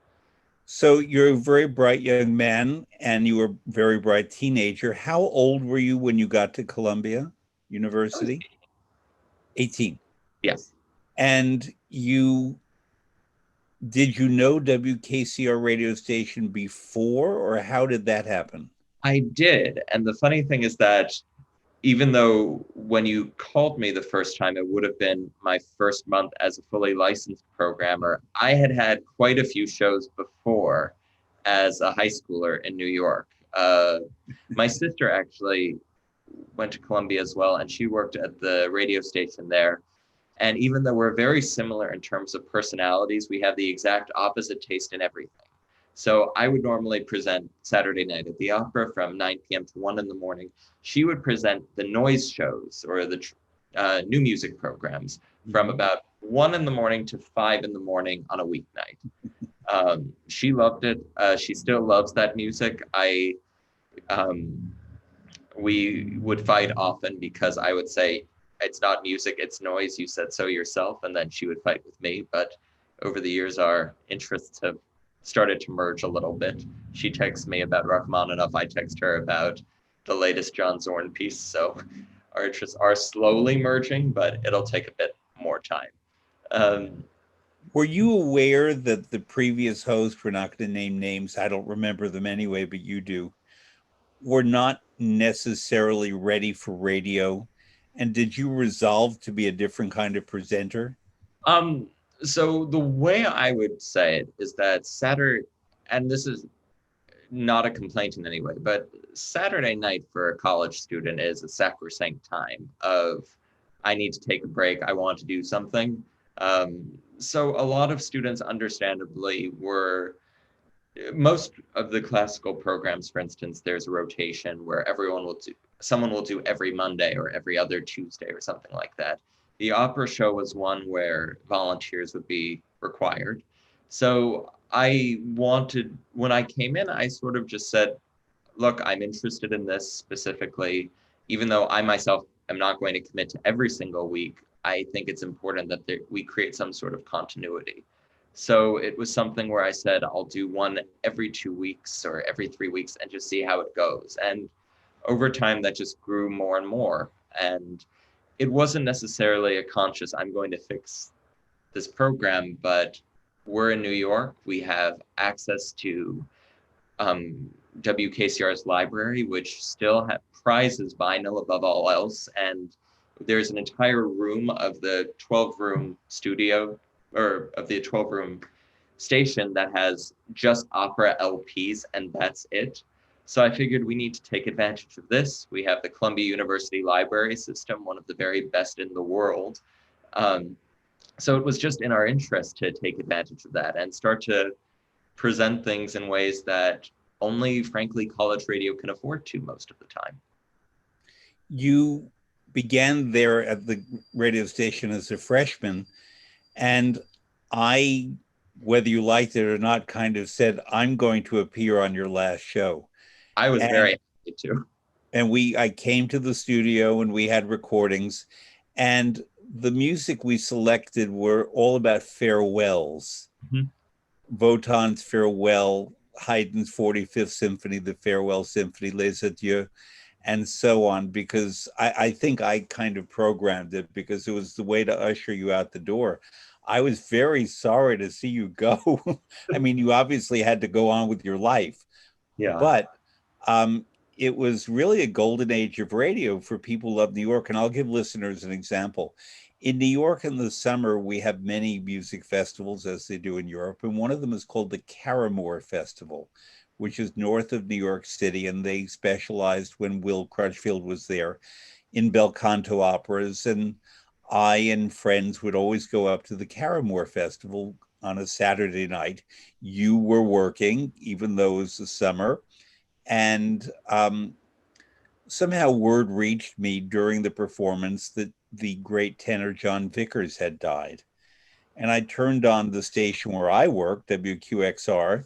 S1: so you're a very bright young man and you were a very bright teenager. How old were you when you got to Columbia University? 18.
S2: Yes.
S1: And you Did you know WKCR radio station before, or how did that happen?
S2: I did. And the funny thing is that even though when you called me the first time, it would have been my first month as a fully licensed programmer, I had had quite a few shows before as a high schooler in New York. My sister actually went to Columbia as well, and she worked at the radio station there. And even though we're very similar in terms of personalities, we have the exact opposite taste in everything. So I would normally present Saturday night at the opera from 9 p.m. to 1 in the morning. She would present the noise shows or the new music programs from about 1 in the morning to 5 in the morning on a weeknight. She loved it. She still loves that music. Um, we would fight often because I would say, it's not music, it's noise. You said so yourself. And then she would fight with me. But over the years, our interests have started to merge a little bit. She texts me about Rachmaninoff. I text her about the latest John Zorn piece. So our interests are slowly merging, but it'll take a bit more time. Um,
S1: Were you aware that the previous hosts, we're not going to name names, I don't remember them anyway, but you do, were not necessarily ready for radio? And did you resolve to be a different kind of presenter?
S2: um, so the way I would say it is that Saturday, and this is not a complaint in any way, but Saturday night for a college student is a sacrosanct time of, I need to take a break, I want to do something. So a lot of students, understandably, were, most of the classical programs, for instance, there's a rotation where someone will do every Monday or every other Tuesday or something like that. The opera show was one where volunteers would be required. So when I came in, I sort of just said, look, I'm interested in this specifically, even though I myself am not going to commit to every single week. I think it's important that we create some sort of continuity. So it was something where I said, I'll do one every 2 weeks or every 3 weeks and just see how it goes. And over time, that just grew more and more. And it wasn't necessarily a conscious, I'm going to fix this program, but we're in New York. We have access to WKCR's library, which still prizes vinyl above all else. And there's an entire room of the 12-room studio, or of the 12-room station, that has just opera LPs, and that's it. So I figured we need to take advantage of this. We have the Columbia University library system, one of the very best in the world. Um, so it was just in our interest to take advantage of that and start to present things in ways that only, frankly, college radio can afford to most of the time.
S1: You began there at the radio station as a freshman, and I, whether you liked it or not, kind of said, I'm going to appear on your last show.
S2: I was
S1: And
S2: very happy to.
S1: I came to the studio and we had recordings, and the music we selected were all about farewells.
S2: Mhm.
S1: Wotan's farewell, Haydn's 45th Symphony, the Farewell Symphony, Les Adieux, and so on, because I think I kind of programmed it because it was the way to usher you out the door. I was very sorry to see you go. I mean, you obviously had to go on with your life,
S2: Yeah.
S1: but um, it was really a golden age of radio for people who love New York. And I'll give listeners an example. In New York in the summer, we have many music festivals, as they do in Europe. And one of them is called the Caramore Festival, which is north of New York City. And they specialized, when Will Crutchfield was there, in bel canto operas. And I and friends would always go up to the Caramore Festival on a Saturday night. You were working, even though it was the summer. And somehow word reached me during the performance that the great tenor John Vickers had died. And I turned on the station where I worked, WQXR,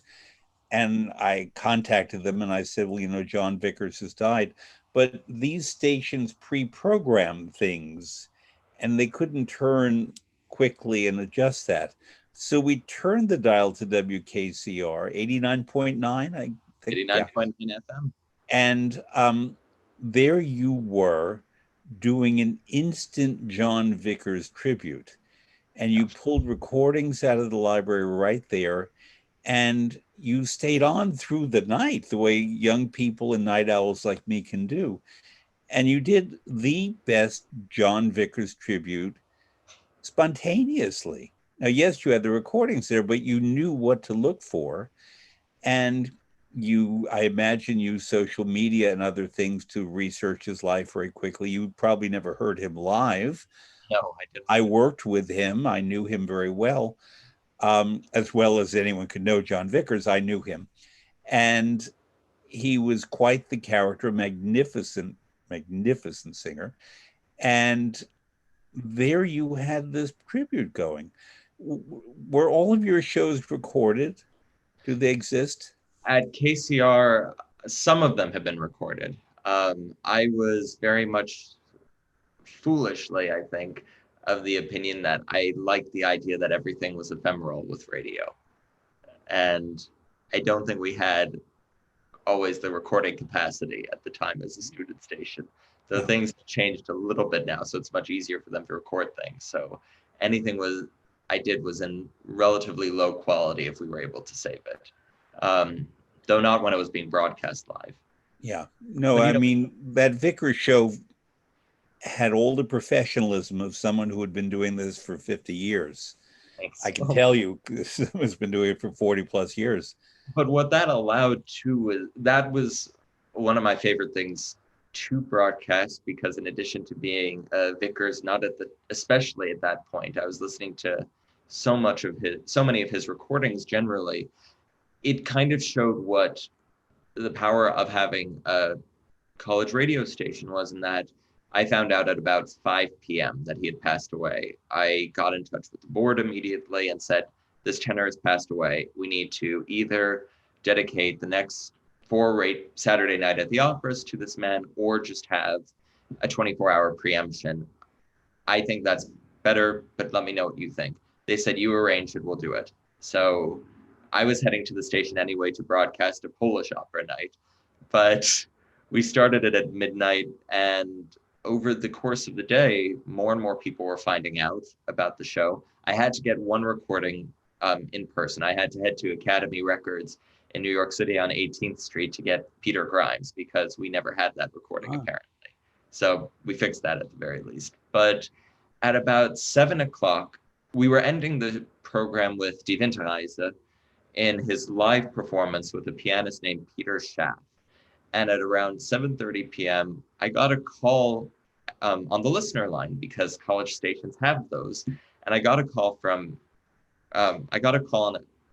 S1: and I contacted them and I said, well, John Vickers has died. But these stations pre program things, and they couldn't turn quickly and adjust that. So we turned the dial to WKCR 89.9, I think. Yeah.
S2: 89.9 FM.
S1: And there you were doing an instant John Vickers tribute. and you pulled recordings out of the library right there, and you stayed on through the night the way young people and night owls like me can do. And you did the best John Vickers tribute spontaneously. Now, yes, you had the recordings there, but you knew what to look for. And you, I imagine, use social media and other things to research his life very quickly. You probably never heard him live.
S2: No, I didn't.
S1: I worked with him. I knew him very well as anyone could know John Vickers. I knew him. And he was quite the character, magnificent, magnificent singer. And there you had this tribute going. Were all of your shows recorded? Do they exist?
S2: At KCR, some of them have been recorded. I was very much foolishly, I think, of the opinion that I liked the idea that everything was ephemeral with radio. And I don't think we had always the recording capacity at the time as a student station. The things changed a little bit now, so it's much easier for them to record things. So anything I did was in relatively low quality if we were able to save it. Though not when it was being broadcast live.
S1: Yeah. No, I mean, that Vickers show had all the professionalism of someone who had been doing this for 50 years.
S2: Thanks.
S1: I can tell you, someone's been doing it for 40 plus years.
S2: But what that allowed too, that was one of my favorite things to broadcast, because in addition to being Vickers, especially at that point, I was listening to so many of his recordings generally. It kind of showed what the power of having a college radio station was, in that I found out at about 5 p.m. that he had passed away. I got in touch with the board immediately and said, this tenor has passed away. We need to either dedicate the next 4-rate Saturday night at the operas to this man, or just have a 24-hour preemption. I think that's better, but let me know what you think. They said, you arrange it, we'll do it. So I was heading to the station anyway to broadcast a Polish opera night, but we started it at midnight, and over the course of the day, more and more people were finding out about the show. I had to get one recording in person. I had to head to Academy Records in New York City on 18th Street to get Peter Grimes, because we never had that recording apparently. So we fixed that at the very least. But at about 7 o'clock, we were ending the program with Die Winterreise in his live performance with a pianist named Peter Schaff. And at around 7:30 p.m., I got a call on the listener line, because college stations have those. And I got a call and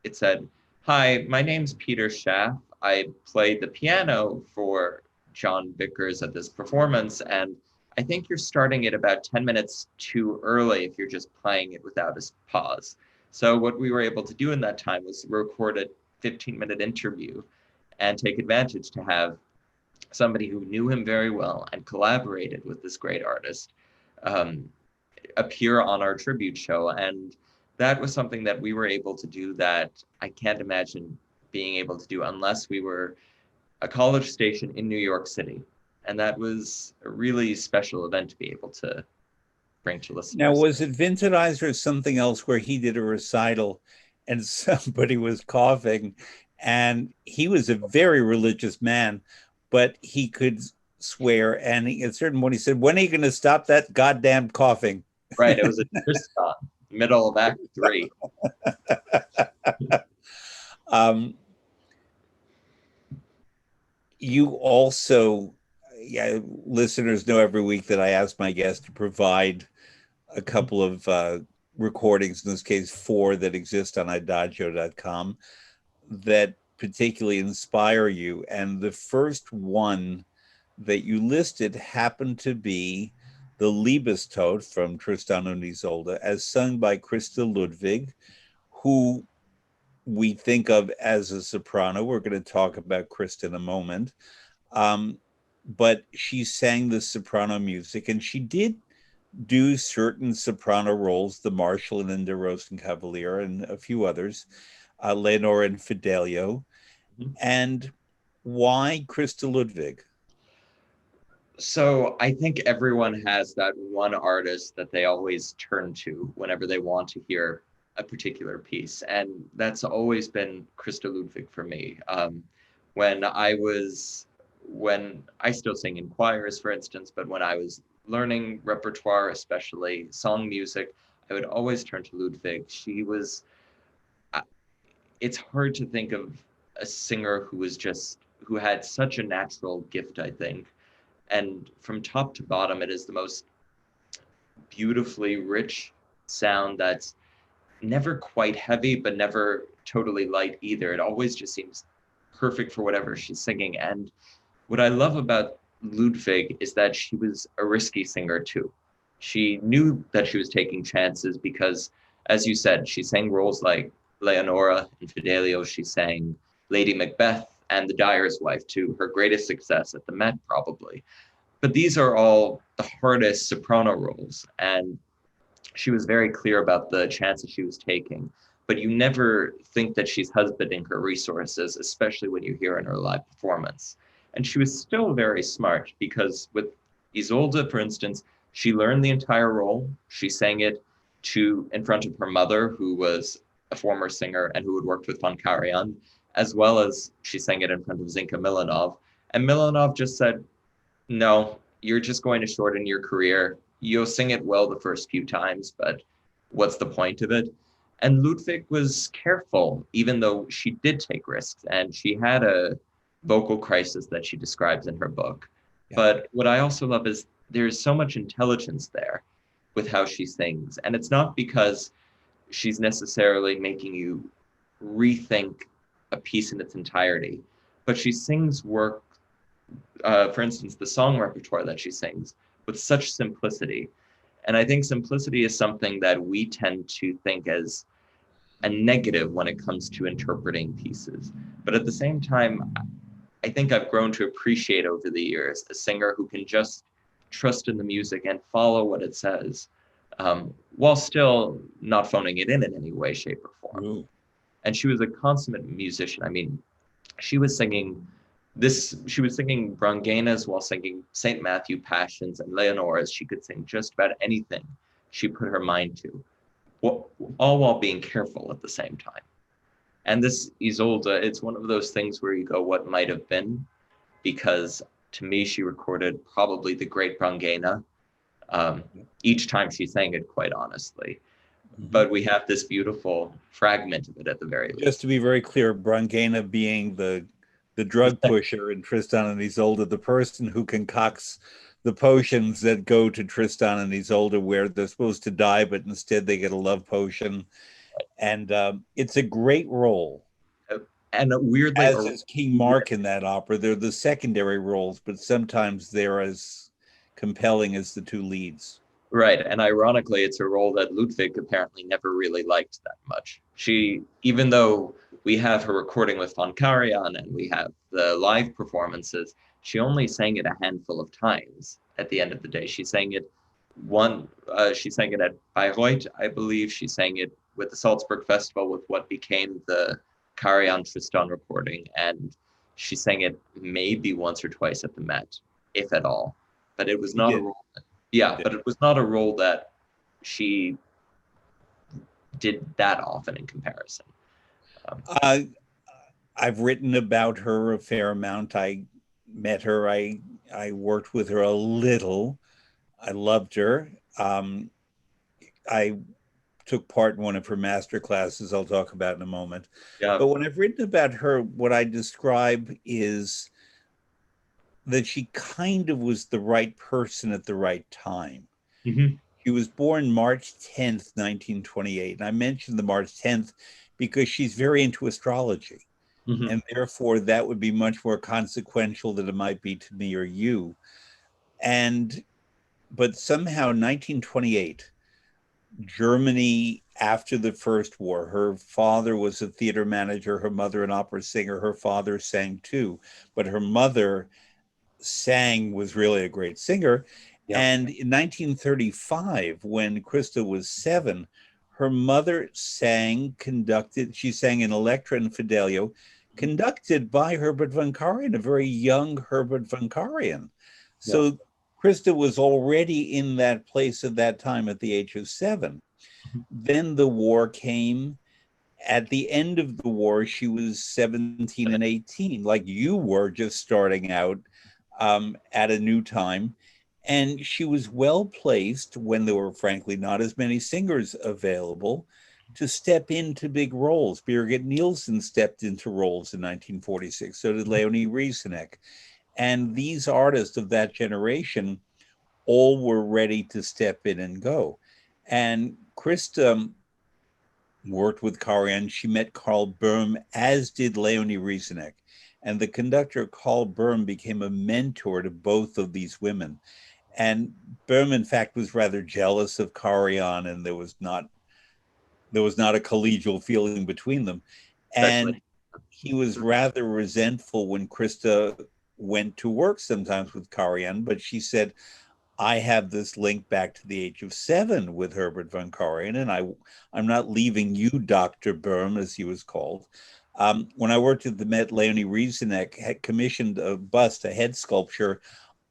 S2: it said, hi, my name's Peter Schaff. I played the piano for John Vickers at this performance, and I think you're starting it about 10 minutes too early if you're just playing it without a pause. So what we were able to do in that time was record a 15-minute interview and take advantage to have somebody who knew him very well and collaborated with this great artist appear on our tribute show. And that was something that we were able to do that I can't imagine being able to do unless we were a college station in New York City. And that was a really special event to be able to bring to listeners.
S1: Now, was it Winterreise or something else where he did a recital and somebody was coughing, and he was a very religious man, but he could swear, and at a certain point he said, when are you going to stop that goddamn coughing?
S2: Right, it was a Tristan, middle of Act 3.
S1: You also, listeners know every week that I ask my guests to provide a couple of recordings, in this case 4 that exist on adagio.com, that particularly inspire you. And the first one that you listed happened to be the Liebestod from Tristan und Isolde, as sung by Christa Ludwig, who we think of as a soprano. We're going to talk about Christa in a moment. But she sang the soprano music, and she did do certain soprano roles, the Marshal in Der Rosenkavalier and a few others, Leonore and Fidelio. Mm-hmm. And why Christa Ludwig?
S2: So I think everyone has that one artist that they always turn to whenever they want to hear a particular piece. And that's always been Christa Ludwig for me. When I was, when I still sing in choirs, for instance, but when I was learning repertoire, especially song music, I would always turn to Ludwig. She was, it's hard to think of a singer who was just, who had such a natural gift, I think. And from top to bottom, it is the most beautifully rich sound that's never quite heavy, but never totally light either. It always just seems perfect for whatever she's singing. And what I love about Ludwig is that she was a risky singer too. She knew that she was taking chances because, as you said, she sang roles like Leonora in Fidelio. She sang Lady Macbeth and The Dyer's Wife too, her greatest success at the Met probably. But these are all the hardest soprano roles. And she was very clear about the chances she was taking. But you never think that she's husbanding her resources, especially when you hear in her live performance. And she was still very smart because with Isolde, for instance, she learned the entire role. She sang it in front of her mother, who was a former singer and who had worked with von Karajan, as well as she sang it in front of Zinka Milanov. And Milanov just said, no, you're just going to shorten your career. You'll sing it well the first few times, but what's the point of it? And Ludwig was careful, even though she did take risks, and she had a vocal crisis that she describes in her book. Yeah. But what I also love is there's so much intelligence there with how she sings. And it's not because she's necessarily making you rethink a piece in its entirety, but she sings work, for instance, the song repertoire that she sings with such simplicity. And I think simplicity is something that we tend to think as a negative when it comes to interpreting pieces. But at the same time, I think I've grown to appreciate over the years a singer who can just trust in the music and follow what it says, while still not phoning it in any way, shape, or form. Ooh. And she was a consummate musician. I mean, she was singing Brangenas while singing St. Matthew Passions and Leonora's. She could sing just about anything she put her mind to, all while being careful at the same time. And this Isolde, it's one of those things where you go, what might have been? Because to me, she recorded probably the great Brangena each time she sang it, quite honestly. Mm-hmm. But we have this beautiful fragment of it at the very least.
S1: Just to be very clear, Brangena being the drug pusher and Tristan and Isolde, the person who concocts the potions that go to Tristan and Isolde where they're supposed to die, but instead they get a love potion. And it's a great role.
S2: And weirdly,
S1: as is King Mark in that opera, they're the secondary roles, but sometimes they're as compelling as the two leads.
S2: Right. And ironically, it's a role that Ludwig apparently never really liked that much. She, even though we have her recording with von Karajan and we have the live performances, she only sang it a handful of times at the end of the day. She sang it she sang it at Bayreuth, I believe. She sang it with the Salzburg Festival with what became the Karajan Tristan recording. And she sang it maybe once or twice at the Met, if at all. But it was not a role. But it was not a role that she did that often in comparison.
S1: I've written about her a fair amount. I met her. I worked with her a little. I loved her. I took part in one of her master classes I'll talk about in a moment. Yeah. But when I've written about her, what I describe is that she kind of was the right person at the right time. Mm-hmm. She was born March 10th, 1928. And I mentioned the March 10th because she's very into astrology. Mm-hmm. And therefore, that would be much more consequential than it might be to me or you. But somehow, 1928, Germany, after the First War, her father was a theater manager, her mother an opera singer, her father sang too. But her mother was really a great singer. Yeah. And in 1935, when Christa was 7, her mother she sang in Electra and Fidelio, conducted by Herbert von Karajan, a very young Herbert von Karajan. So Krista was already in that place at that time at the age of 7. Then the war came. At the end of the war, she was 17 and 18, like you were just starting out at a new time. And she was well placed when there were, frankly, not as many singers available to step into big roles. Birgit Nielsen stepped into roles in 1946. So did Leonie Rieseneck. And these artists of that generation all were ready to step in and go. And Krista worked with Karajan. She met Karl Böhm, as did Leonie Rieseneck. And the conductor, Karl Böhm, became a mentor to both of these women. And Böhm, in fact, was rather jealous of Karajan, and there was not a collegial feeling between them.
S2: Especially.
S1: And he was rather resentful when Krista went to work sometimes with Karajan, but she said, I have this link back to the age of 7 with Herbert von Karajan, and I'm not leaving you, Dr. Böhm, as he was called. When I worked at the Met, Leonie Rieseneck had commissioned a bust, a head sculpture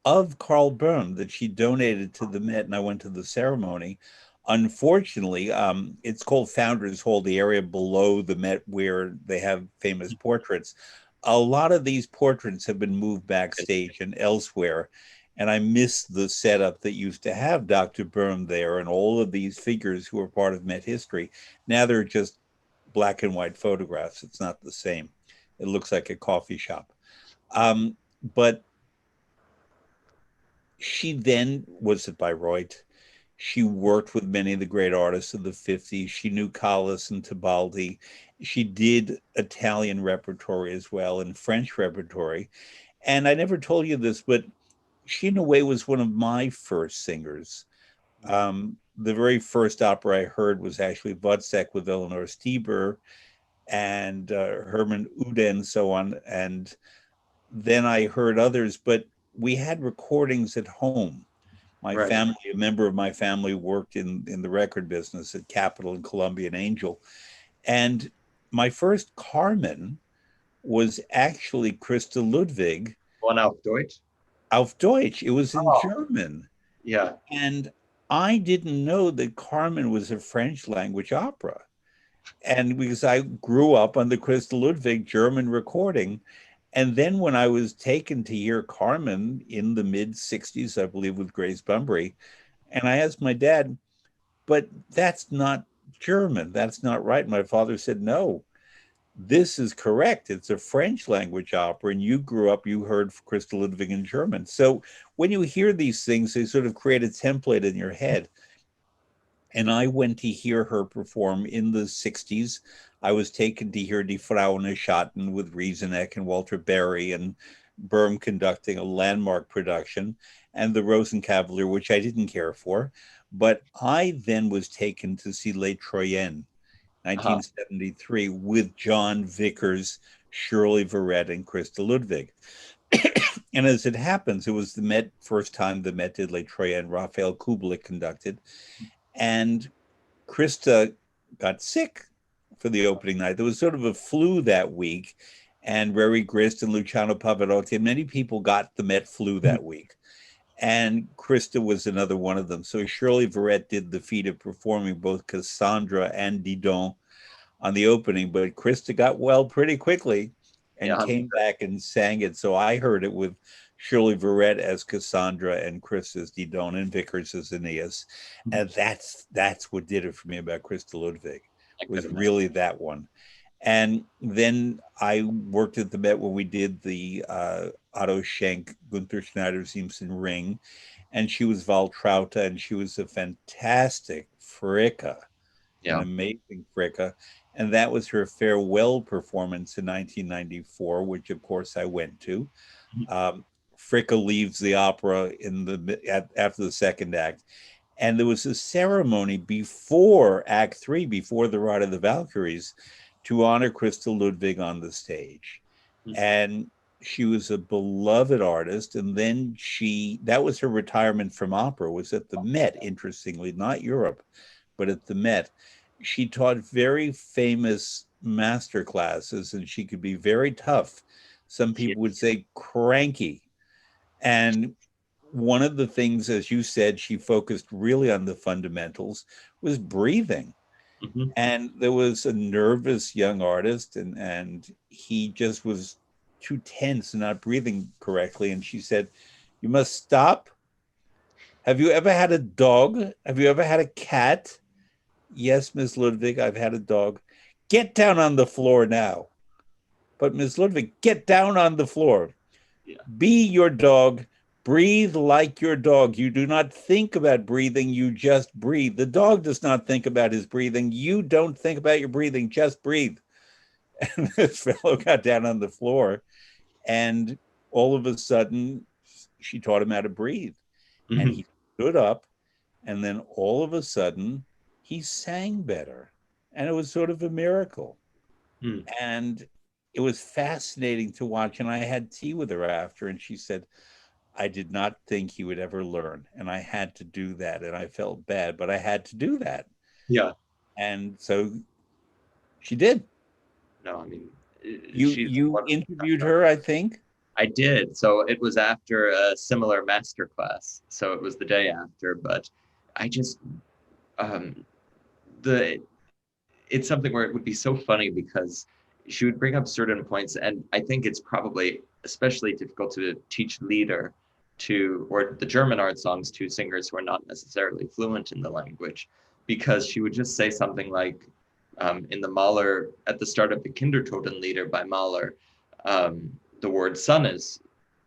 S1: of Karl Böhm that she donated to the Met, and I went to the ceremony. Unfortunately, it's called Founders Hall, the area below the Met where they have famous portraits. A lot of these portraits have been moved backstage and elsewhere, and I miss the setup that used to have Dr. Böhm there and all of these figures who are part of Met history. Now they're just black and white photographs. It's not the same. It looks like a coffee shop. But she then was at Bayreuth. She worked with many of the great artists of the 50s. She knew Callas and Tebaldi. She did Italian repertory as well and French repertory. And I never told you this, but she, in a way, was one of my first singers. The very first opera I heard was actually Wozzeck with Eleanor Stieber and Hermann Ude and so on. And then I heard others, but we had recordings at home. My
S2: Right.
S1: family, a member of my family, worked in the record business at Capitol and Columbia and Angel. And my first Carmen was actually Christa Ludwig.
S2: One auf Deutsch.
S1: Auf Deutsch. It was in
S2: Oh,
S1: German.
S2: yeah.
S1: And I didn't know that Carmen was a French language opera. And because I grew up on the Christa Ludwig German recording. And then when I was taken to hear Carmen in the mid 60s, I believe, with Grace Bumbry, and I asked my dad, but that's not German. That's not right. My father said, no, this is correct. It's a French language opera. And you grew up, you heard Christa Ludwig in German. So when you hear these things, they sort of create a template in your head. And I went to hear her perform in the 60s. I was taken to hear Die Frauen Schatten with Rieseneck and Walter Berry and Böhm conducting a landmark production, and the Rosenkavalier, which I didn't care for. But I then was taken to see Les Troyens,
S2: Uh-huh.
S1: 1973, with John Vickers, Shirley Verrett, and Christa Ludwig. And as it happens, it was the Met first time the Met did Les Troyens. Raphael Kubelik conducted. And Krista got sick for the opening night. There was sort of a flu that week, and Rary Grist and Luciano Pavarotti, and many people got the Met flu that week. And Krista was another one of them. So Shirley Verrett did the feat of performing both Cassandra and Didon on the opening, but Krista got well pretty quickly and
S2: Yeah.
S1: came back and sang it. So I heard it with Shirley Verrett as Cassandra and Chris as Didon and Vickers as Aeneas. And that's what did it for me about Christa Ludwig,
S2: I could
S1: was
S2: imagine.
S1: really that one. And then I worked at the Met when we did the Otto Schenk, Gunther Schneider, Siemsen Ring, and she was Valtrauta, and she was a fantastic Fricka, an
S2: Yeah.
S1: amazing Fricka. And that was her farewell performance in 1994, which of course I went to. Um, Fricka leaves the opera after the second act, and there was a ceremony before Act Three, before the Ride of the Valkyries, to honor Christa Ludwig on the stage. And she was a beloved artist. And then that was her retirement from opera, was at the Met, interestingly, not Europe, but at the Met. She taught very famous master classes, and she could be very tough. Some
S2: Yeah.
S1: people would say cranky. And one of the things, as you said, she focused really on the fundamentals was breathing.
S2: Mm-hmm.
S1: And there was a nervous young artist, and he just was too tense and not breathing correctly. And she said, "You must stop. Have you ever had a dog? Have you ever had a cat?" "Yes, Miss Ludwig, I've had a dog." "Get down on the floor now." "But Miss Ludwig, get down on the floor.
S2: Yeah.
S1: Be your dog. Breathe like your dog. You do not think about breathing. You just breathe. The dog does not think about his breathing. You don't think about your breathing. Just breathe." And this fellow got down on the floor, and all of a sudden, she taught him how to breathe. And
S2: Mm-hmm.
S1: he stood up, and then all of a sudden, he sang better. And it was sort of a miracle.
S2: Mm.
S1: And it was fascinating to watch. And I had tea with her after, and she said, "I did not think he would ever learn. And I had to do that. And I felt bad, but I had to do that."
S2: Yeah.
S1: And so she did.
S2: No, I mean,
S1: You
S2: she's
S1: you
S2: wonderful.
S1: interviewed her, I think.
S2: I did. So it was after a similar master class. So it was the day after, but I just um the it's something where it would be so funny because she would bring up certain points, and I think it's probably especially difficult to teach Lieder to, or the German art songs, to singers who are not necessarily fluent in the language, because she would just say something like, in the Mahler, at the start of the Kindertotenlieder by Mahler, the word sun is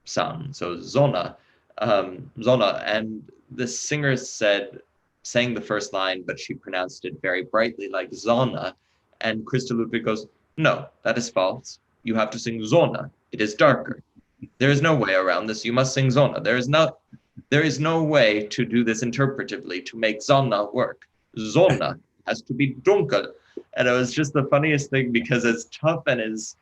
S2: sung, so Zona, Zona, and the singer sang the first line, but she pronounced it very brightly like Zona, and Christa Ludwig goes, "No, that is false. You have to sing Zona. It is darker. There is no way around this. You must sing Zona. There is no way to do this interpretively to make Zona work. Zona has to be dunkel." And it was just the funniest thing because as tough and as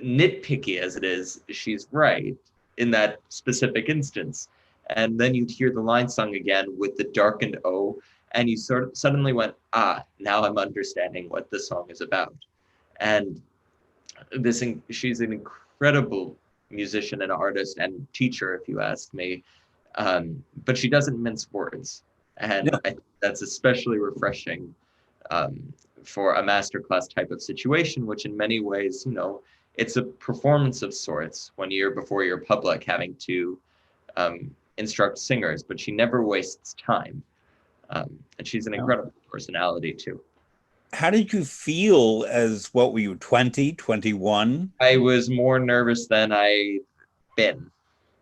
S2: nitpicky as it is, she's right in that specific instance. And then you'd hear the line sung again with the darkened O, and you sort of suddenly went, "Ah, now I'm understanding what the song is about." And she's an incredible musician and artist and teacher, if you ask me. But she doesn't mince words, and
S1: No,
S2: I think that's especially refreshing um, for a masterclass type of situation, which in many ways, it's a performance of sorts when you're before your public having to instruct singers, but she never wastes time. And she's an
S1: no.
S2: incredible personality too.
S1: How did you feel as, what were you, 20, 21?
S2: I was more nervous than I'd been.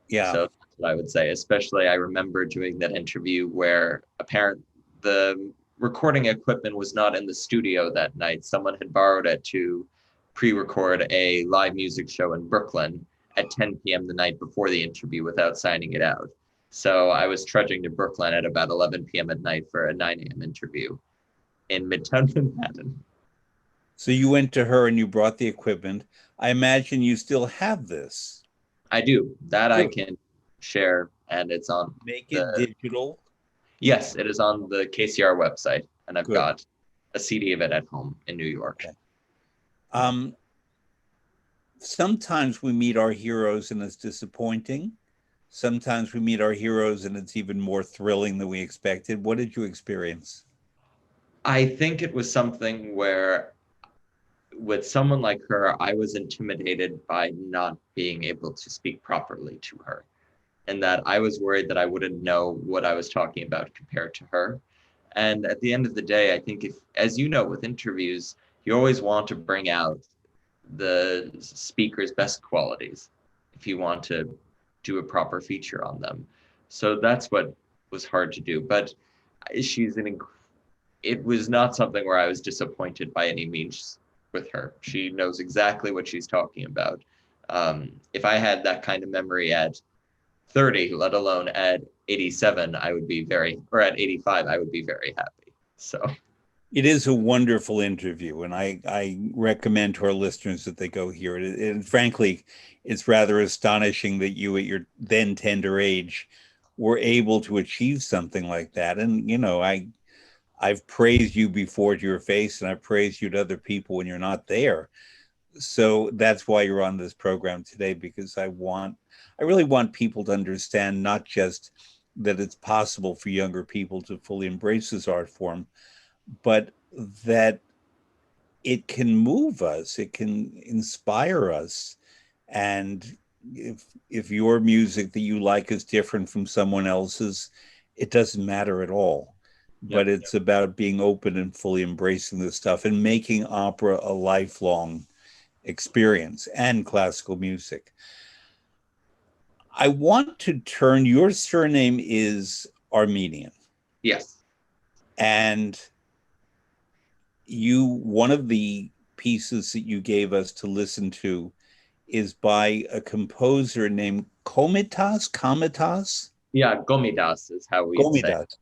S1: Yeah.
S2: So that's what I would say. Especially, I remember doing that interview where the recording equipment was not in the studio that night. Someone had borrowed it to pre-record a live music show in Brooklyn at 10 p.m. the night before the interview without signing it out. So I was trudging to Brooklyn at about 11 p.m. at night for a 9 a.m. interview in Midtown Manhattan.
S1: So you went to her and you brought the equipment. I imagine you still have this.
S2: I do. That I
S1: Good.
S2: can share, and it's on
S1: Make it
S2: the
S1: digital.
S2: yes, it is on the KCR website, and I've
S1: Good.
S2: got a CD of it at home in New York.
S1: Okay. Um, Sometimes we meet our heroes and it's disappointing. Sometimes we meet our heroes and it's even more thrilling than we expected. What did you experience?
S2: I think it was something where with someone like her, I was intimidated by not being able to speak properly to her, and that I was worried that I wouldn't know what I was talking about compared to her. And at the end of the day, I think if, as you know, with interviews, you always want to bring out the speaker's best qualities if you want to do a proper feature on them. So that's what was hard to do. But she's it was not something where I was disappointed by any means with her. She knows exactly what she's talking about. If I had that kind of memory at 30, let alone at 87, I would be or at 85, I would be very happy. So
S1: It is a wonderful interview, and I recommend to our listeners that they go hear it. And frankly, it's rather astonishing that you, at your then tender age, were able to achieve something like that. And I've praised you before to your face, and I've praised you to other people when you're not there. So that's why you're on this program today, because I really want people to understand not just that it's possible for younger people to fully embrace this art form, but that it can move us, it can inspire us. And if your music that you like is different from someone else's, it doesn't matter at all.
S2: Yeah.
S1: But it's about being open and fully embracing this stuff and making opera a lifelong experience, and classical music. I want to turn, your surname is Armenian.
S2: Yes.
S1: And one of the pieces that you gave us to listen to is by a composer named Komitas.
S2: Yeah, Gomidas is how we'd say.
S1: Gomidas.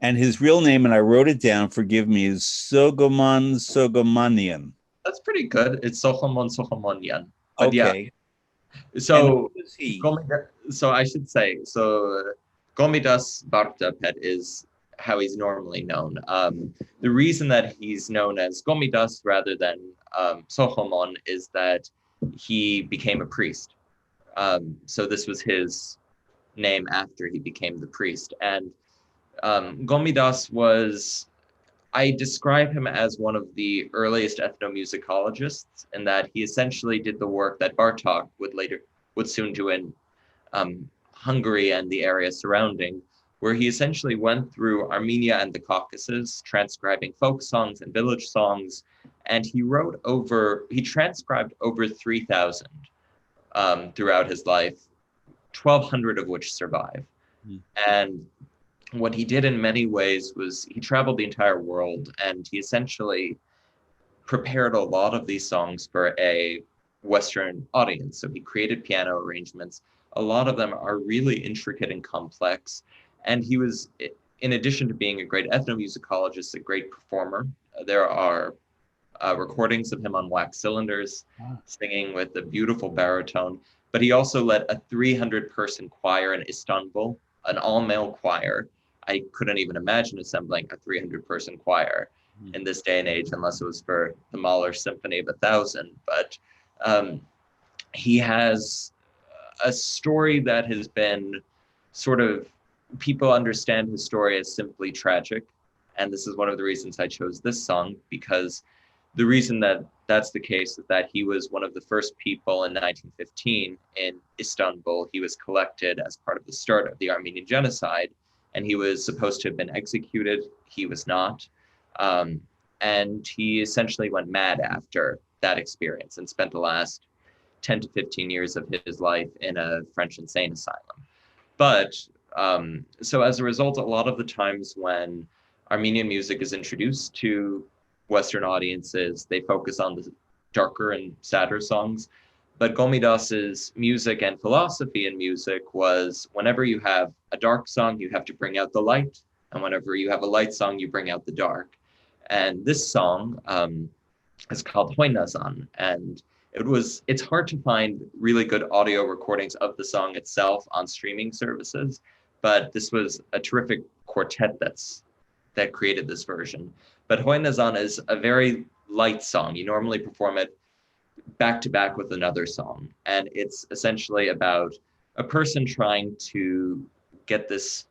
S1: And his real name, and I wrote it down, forgive me, is Sogomanian.
S2: That's pretty good. It's Sohomon. But yeah,
S1: Okay.
S2: so
S1: He?
S2: so I should say, so Gomidas Bartapet is how he's normally known. The reason that he's known as Gomidas rather than Sohomon is that he became a priest. So this was his name after he became the priest. And Gomidas was, I describe him as one of the earliest ethnomusicologists in that he essentially did the work that Bartok would soon do in Hungary and the area surrounding, where he essentially went through Armenia and the Caucasus, transcribing folk songs and village songs, and he transcribed over 3,000 throughout his life, 1,200 of which survive. Mm. And what he did in many ways was he traveled the entire world, and he essentially prepared a lot of these songs for a Western audience. So he created piano arrangements. A lot of them are really intricate and complex. And he was, in addition to being a great ethnomusicologist, a great performer. There are recordings of him on wax cylinders, singing with a beautiful baritone. But he also led a 300-person choir in Istanbul, an all-male choir. I couldn't even imagine assembling a 300-person choir in this day and age, unless it was for the Mahler Symphony of 1,000. But he has a story that has been sort of, people understand his story as simply tragic. And this is one of the reasons I chose this song, because the reason that that's the case is that he was one of the first people in 1915 in Istanbul. He was collected as part of the start of the Armenian Genocide, and he was supposed to have been executed. He was not. And he essentially went mad after that experience and spent the last 10 to 15 years of his life in a French insane asylum. But so as a result, a lot of the times when Armenian music is introduced to Western audiences, they focus on the darker and sadder songs. But Gomidas's music and philosophy in music was, whenever you have a dark song, you have to bring out the light. And whenever you have a light song, you bring out the dark. And this song is called Hoynazan. And it's hard to find really good audio recordings of the song itself on streaming services. But this was a terrific quartet that created this version. But Hoynazan is a very light song. You normally perform it back to back with another song. And it's essentially about a person trying to get this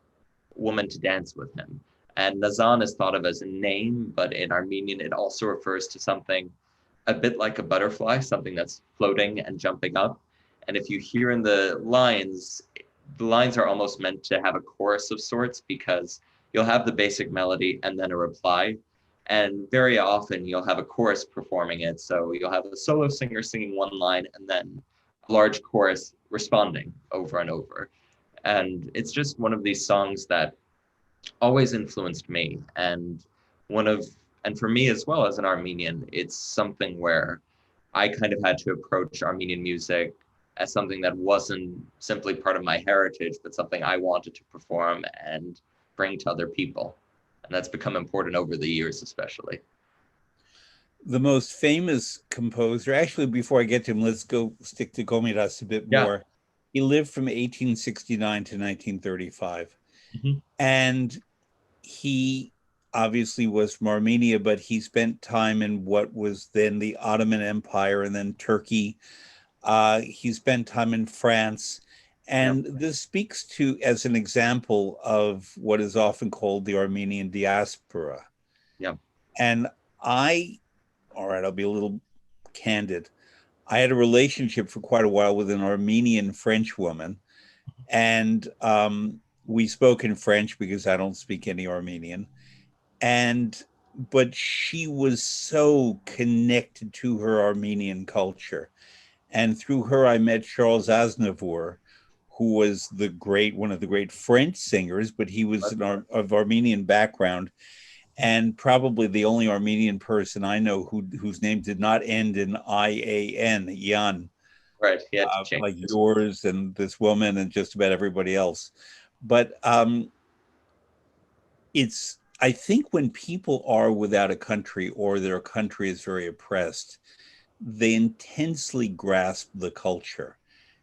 S2: woman to dance with him. And Nazan is thought of as a name, but in Armenian, it also refers to something a bit like a butterfly, something that's floating and jumping up. And if you hear in the lines are almost meant to have a chorus of sorts, because you'll have the basic melody and then a reply. And very often you'll have a chorus performing it. So you'll have a solo singer singing one line and then a large chorus responding over and over. And it's just one of these songs that always influenced me. And for me as well as an Armenian, it's something where I kind of had to approach Armenian music as something that wasn't simply part of my heritage, but something I wanted to perform and bring to other people. And that's become important over the years, especially.
S1: The most famous composer, actually, before I get to him, let's go stick to Gomidas a bit more. He lived from 1869 to 1935. Mm-hmm. And he obviously was from Armenia, but he spent time in what was then the Ottoman Empire and then Turkey. He spent time in France.
S2: Yep.
S1: And this speaks to, as an example of what is often called the Armenian diaspora.
S2: Yep.
S1: And I, all right, I'll be a little candid. I had a relationship for quite a while with an Armenian French woman, and we spoke in French because I don't speak any Armenian. And but she was so connected to her Armenian culture. And through her, I met Charles Aznavour, who was one of the great French singers, but he was of Armenian background, and probably the only Armenian person I know whose name did not end in IAN, Yan,
S2: Right. He had to change
S1: like
S2: it.
S1: yours and this woman and just about everybody else. But I think when people are without a country or their country is very oppressed, they intensely grasp the culture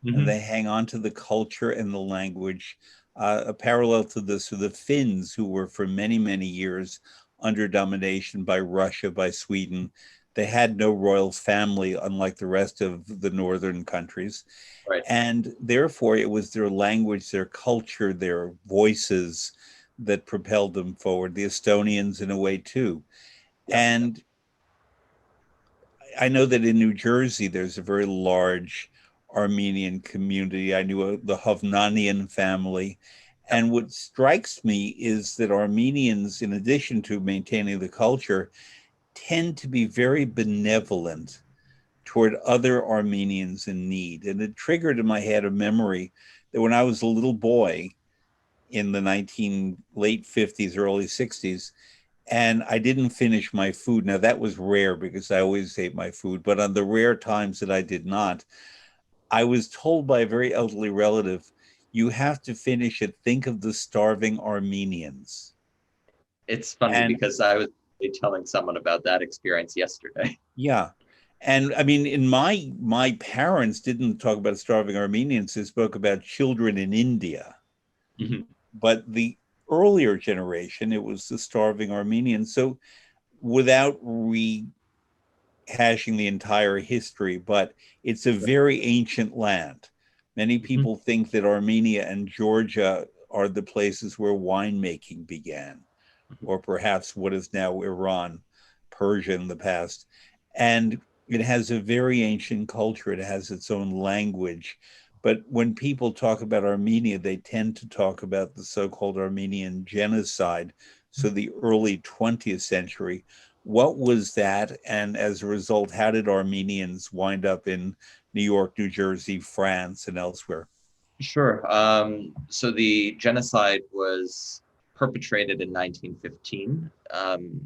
S1: and
S2: Hmm.
S1: they hang on to the culture and the language. A parallel to this are the Finns, who were for many, many years under domination by Russia, by Sweden. They had no royal family, unlike the rest of the northern countries.
S2: Right.
S1: And therefore, it was their language, their culture, their voices that propelled them forward. The Estonians, in a way, too.
S2: Yep.
S1: And I know that in New Jersey, there's a very large Armenian community. I knew the Hovnanian family.
S2: Yep.
S1: And what strikes me is that Armenians, in addition to maintaining the culture, tend to be very benevolent toward other Armenians in need. And it triggered in my head a memory that when I was a little boy in the late 50s, early 60s, and I didn't finish my food. Now, that was rare because I always ate my food, but on the rare times that I did not, I was told by a very elderly relative, you have to finish it. Think of the starving Armenians.
S2: It's funny
S1: And
S2: because I was telling someone about that experience yesterday.
S1: yeah. And I mean, in my parents didn't talk about starving Armenians, they spoke about children in India.
S2: Mhm.
S1: But the earlier generation, it was the starving Armenians. So without hashing the entire history, but it's a very ancient land. Many
S2: Mhm.
S1: people think that Armenia and Georgia are the places where winemaking began, or perhaps what is now Iran, Persia in the past. And it has a very ancient culture, it has its own language. But when people talk about Armenia, they tend to talk about the so called Armenian Genocide, so the early 20th century. What was that? And as a result, how did Armenians wind up in New York, New Jersey, France, and elsewhere?
S2: Sure. So the genocide was perpetrated in 1915,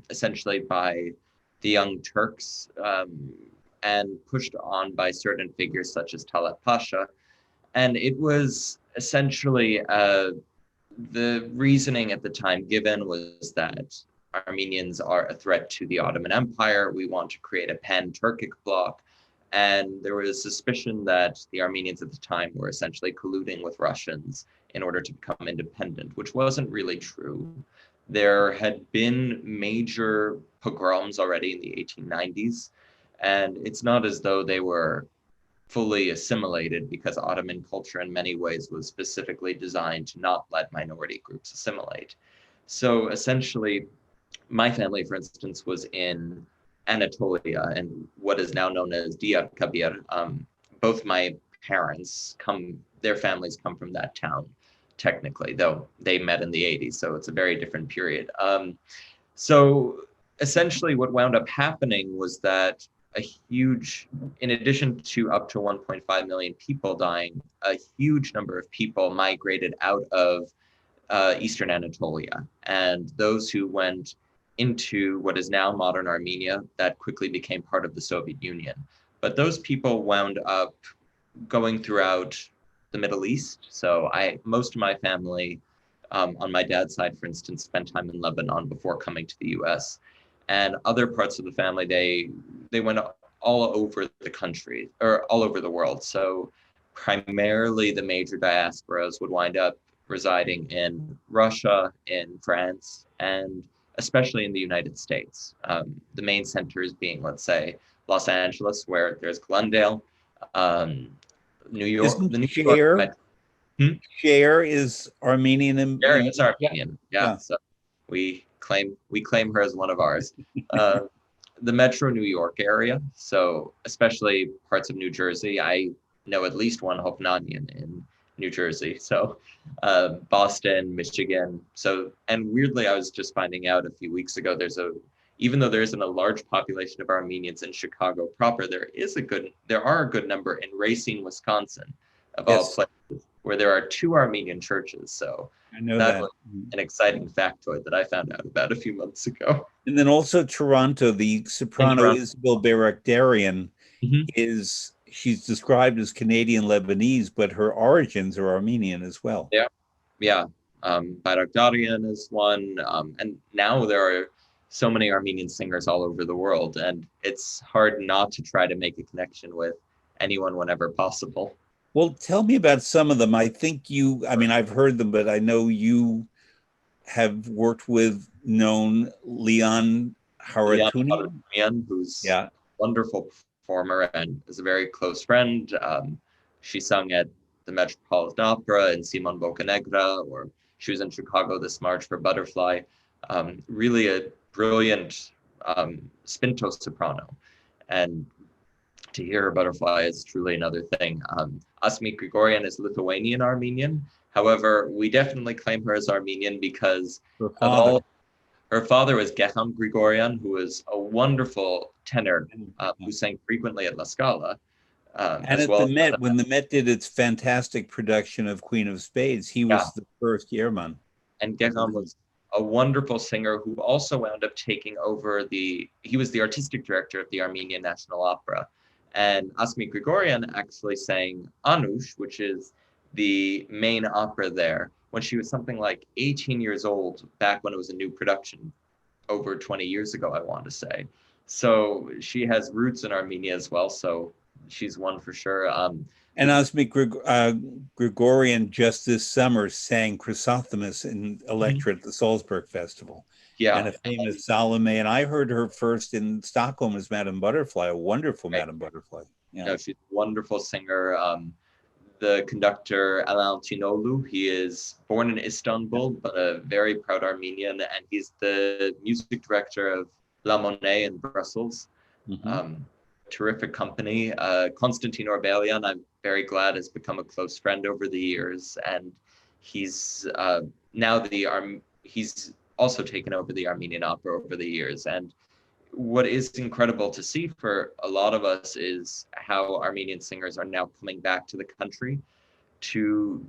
S2: essentially by the Young Turks, and pushed on by certain figures such as Talat Pasha. And it was essentially the reasoning at the time given was that Armenians are a threat to the Ottoman Empire. We want to create a pan-Turkic bloc. And there was suspicion that the Armenians at the time were essentially colluding with Russians in order to become independent, which wasn't really true. There had been major pogroms already in the 1890s, and it's not as though they were fully assimilated because Ottoman culture in many ways was specifically designed to not let minority groups assimilate. So essentially, my family, for instance, was in Anatolia and what is now known as Diyarbakir. Both my parents their families come from that town, technically, though they met in the 80s, so it's a very different period. So essentially, what wound up happening was that a huge, in addition to up to 1.5 million people dying, a huge number of people migrated out of Eastern Anatolia. And those who went into what is now modern Armenia, that quickly became part of the Soviet Union. But those people wound up going throughout the Middle East. So most of my family, on my dad's side, for instance, spent time in Lebanon before coming to the U.S. And other parts of the family, they went all over the country or all over the world. So primarily the major diasporas would wind up residing in Russia, in France, and especially in the United States. The main centers being, let's say, Los Angeles, where there's Glendale, New York,
S1: Isn't
S2: the New York
S1: Cher?
S2: Metro. Hmm?
S1: Cher is Armenian
S2: Cher is
S1: yeah,
S2: Armenian, yeah.
S1: yeah.
S2: So we claim her as one of ours. Uh, the Metro New York area, so especially parts of New Jersey. I know at least one Hovnanian in New Jersey. So Boston, Michigan. So, and weirdly, I was just finding out a few weeks ago, even though there isn't a large population of Armenians in Chicago proper, there are a good number in Racine, Wisconsin, of all
S1: Yes,
S2: places, where there are 2 Armenian churches. So
S1: I know
S2: that
S1: that.
S2: was an exciting factoid that I found out about a few months ago.
S1: And then also Toronto, the
S2: In
S1: soprano
S2: Toronto.
S1: Isabel Bayrakdarian
S2: Mhm.
S1: she's described as Canadian Lebanese, but her origins are Armenian as well.
S2: Yeah, yeah. Bayrakdarian is one, and now there are so many Armenian singers all over the world, and it's hard not to try to make a connection with anyone whenever possible.
S1: Well, tell me about some of them. I mean, I've heard them, but I know you have worked with known Leon
S2: Leon
S1: Haratunian.
S2: Atamian, who's
S1: Yeah.
S2: a wonderful performer and is a very close friend. She sung at the Metropolitan Opera in Simon Boccanegra, or she was in Chicago this March for Butterfly. Really a brilliant spinto soprano. And to hear her Butterfly is truly another thing. Asmi Grigorian is Lithuanian Armenian. However, we definitely claim her as Armenian because
S1: Her
S2: of
S1: father.
S2: all her father was Geham Grigorian, who was a wonderful tenor who sang frequently at La Scala,
S1: And
S2: as
S1: at the
S2: well as,
S1: Met, when the Met did its fantastic production of Queen of Spades, he
S2: yeah,
S1: was the first Yearman,
S2: and
S1: I
S2: Geham
S1: believe.
S2: was a wonderful singer who also wound up taking over he was the artistic director of the Armenian National Opera. And Asmi Grigorian actually sang Anush, which is the main opera there, when she was something like 18 years old, back when it was a new production, over 20 years ago, I want to say. So she has roots in Armenia as well. So she's one for sure.
S1: And Grigorian just this summer sang Chrysothemis in Electra at the Salzburg Festival, and
S2: Yeah,
S1: a famous Salome. And I heard her first in Stockholm as Madame Butterfly, a wonderful
S2: right.
S1: Madame Butterfly. Yeah.
S2: No, she's a wonderful singer. The conductor Alan Tinolu, he is born in Istanbul, but a very proud Armenian, and he's the music director of La Monnaie in Brussels.
S1: Mm-hmm.
S2: Um, Terrific company. Konstantin Orbelian, I'm very glad, has become a close friend over the years, and he's now he's also taken over the Armenian opera over the years. And what is incredible to see for a lot of us is how Armenian singers are now coming back to the country to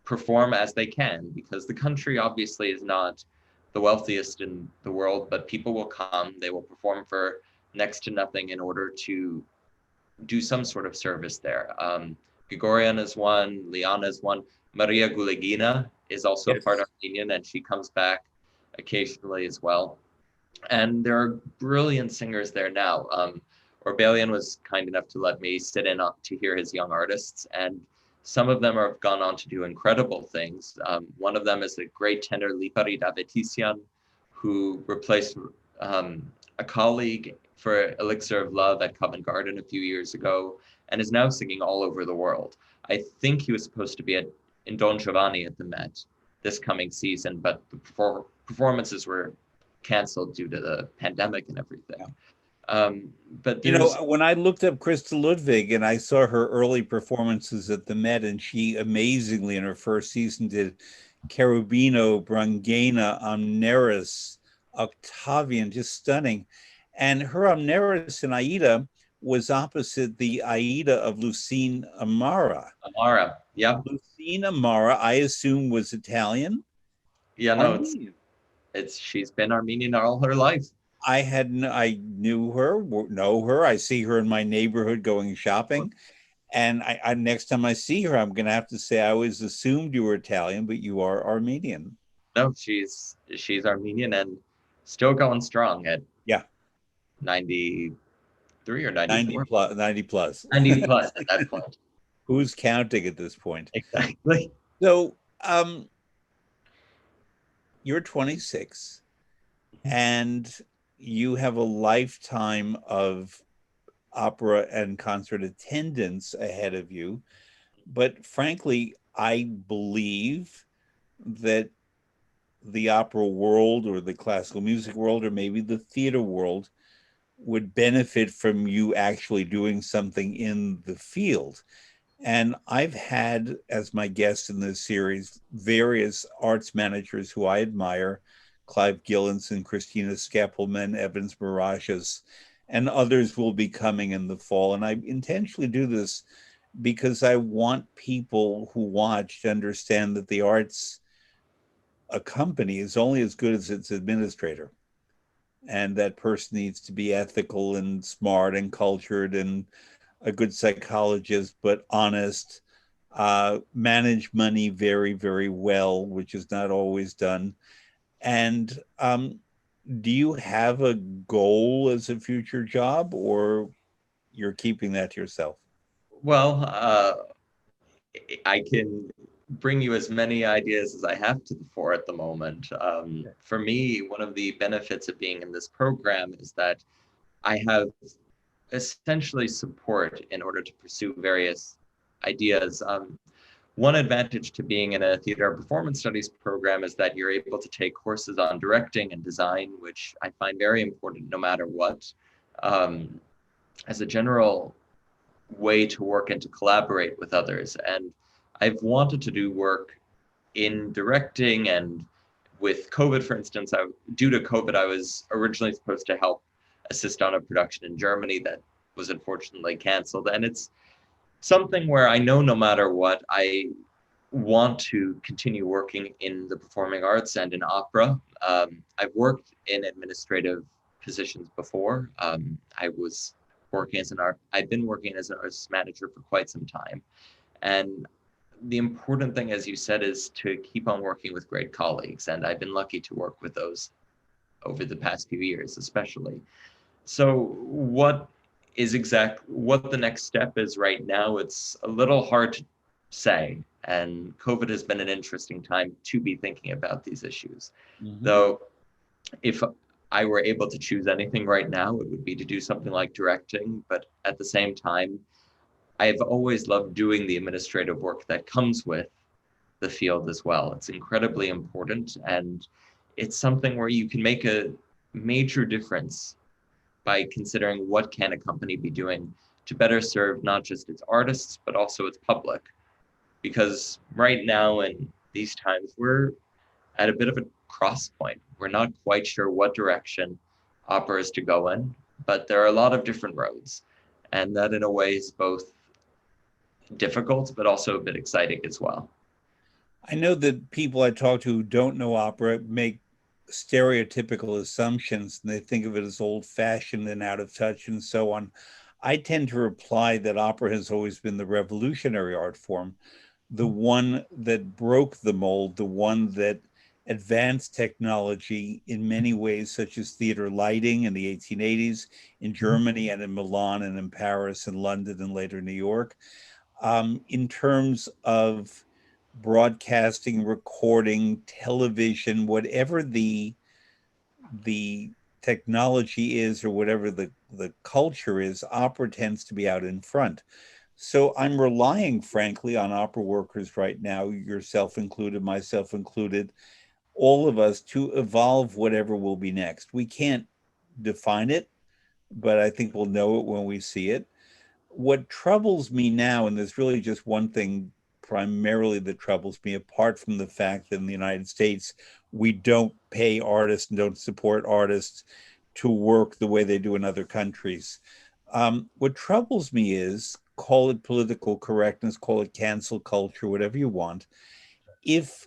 S2: perform as they can, because the country obviously is not the wealthiest in the world, but people will come, they will perform for next to nothing in order to do some sort of service there. Grigorian is one, Liana is one, Maria Gulegina is also part
S1: Yes.
S2: Armenian, and she comes back occasionally as well. And there are brilliant singers there now. Orbelian was kind enough to let me sit in to hear his young artists, and some of them have gone on to do incredible things. One of them is a great tenor, Lipari Davetissian, who replaced a colleague for Elixir of Love at Covent Garden a few years ago, and is now singing all over the world. I think he was supposed to be in Don Giovanni at the Met this coming season, but the performances were canceled due to the pandemic and everything.
S1: Yeah.
S2: But
S1: You know,
S2: there's
S1: when I looked up Krista Ludwig and I saw her early performances at the Met, and she amazingly in her first season did Cherubino, Brangena, Amneris, Octavian, just stunning. And her Amneris in Aida was opposite the Aida of Lucine Amara.
S2: Amara. Yeah,
S1: Lucine Amara, I assume, was Italian.
S2: yeah, no,
S1: Armenian.
S2: it's she's been Armenian all her life.
S1: I knew her, know her. I see her in my neighborhood going shopping. And next time I see her, I'm going to have to say, I always assumed you were Italian, but you are Armenian.
S2: No, she's Armenian and still going strong at
S1: Yeah.
S2: 93 or
S1: 90
S2: 94.
S1: plus, 90 plus.
S2: 90 plus at that point.
S1: Who's counting at this point?
S2: Exactly.
S1: So, you're 26. and you have a lifetime of opera and concert attendance ahead of you. But frankly, I believe that the opera world or the classical music world or maybe the theater world would benefit from you actually doing something in the field. And I've had as my guests in this series various arts managers who I admire, Clive Gillinson, Christina Skeppelman, Evans Mirages, and others will be coming in the fall. And I intentionally do this because I want people who watch to understand that the arts a company is only as good as its administrator. And that person needs to be ethical and smart and cultured and a good psychologist, but honest, manage money very, very well, which is not always done. And do you have a goal as a future job, or you're keeping that to yourself?
S2: Well, I can bring you as many ideas as I have to the fore at the moment. For me, one of the benefits of being in this program is that I have essentially support in order to pursue various ideas. One advantage to being in a theater and performance studies program is that you're able to take courses on directing and design, which I find very important no matter what. Um, as a general way to work and to collaborate with others. And I've wanted to do work in directing, and with COVID, for instance, due to COVID, I was originally supposed to help assist on a production in Germany that was unfortunately canceled. And it's something where I know no matter what, I want to continue working in the performing arts and in opera. I've worked in administrative positions before. I was working as an art. I've been working as an arts manager for quite some time, and the important thing, as you said, is to keep on working with great colleagues. And I've been lucky to work with those over the past few years, especially. So, what the next step is right now? It's a little hard to say, and COVID has been an interesting time to be thinking about these issues.
S1: Mm-hmm.
S2: Though, if I were able to choose anything right now, it would be to do something like directing. But at the same time, I've always loved doing the administrative work that comes with the field as well. It's incredibly important, and it's something where you can make a major difference by considering what can a company be doing to better serve not just its artists, but also its public. Because right now in these times, we're at a bit of a cross point. We're not quite sure what direction opera is to go in, but there are a lot of different roads. And that in a way is both difficult, but also a bit exciting as well.
S1: I know that people I talk to who don't know opera make stereotypical assumptions and they think of it as old fashioned and out of touch and so on. I tend to reply that opera has always been the revolutionary art form, the one that broke the mold, the one that advanced technology in many ways, such as theater lighting in the 1880s in Germany and in Milan and in Paris and London and later New York. In terms of broadcasting, recording, television, whatever the technology is or whatever the culture is, opera tends to be out in front. So I'm relying, frankly, on opera workers right now, yourself included, myself included, all of us to evolve whatever will be next. We can't define it, but I think we'll know it when we see it. What troubles me now, and there's really just one thing primarily that troubles me, apart from the fact that in the United States, we don't pay artists and don't support artists to work the way they do in other countries. What troubles me is call it political correctness, call it cancel culture, whatever you want. If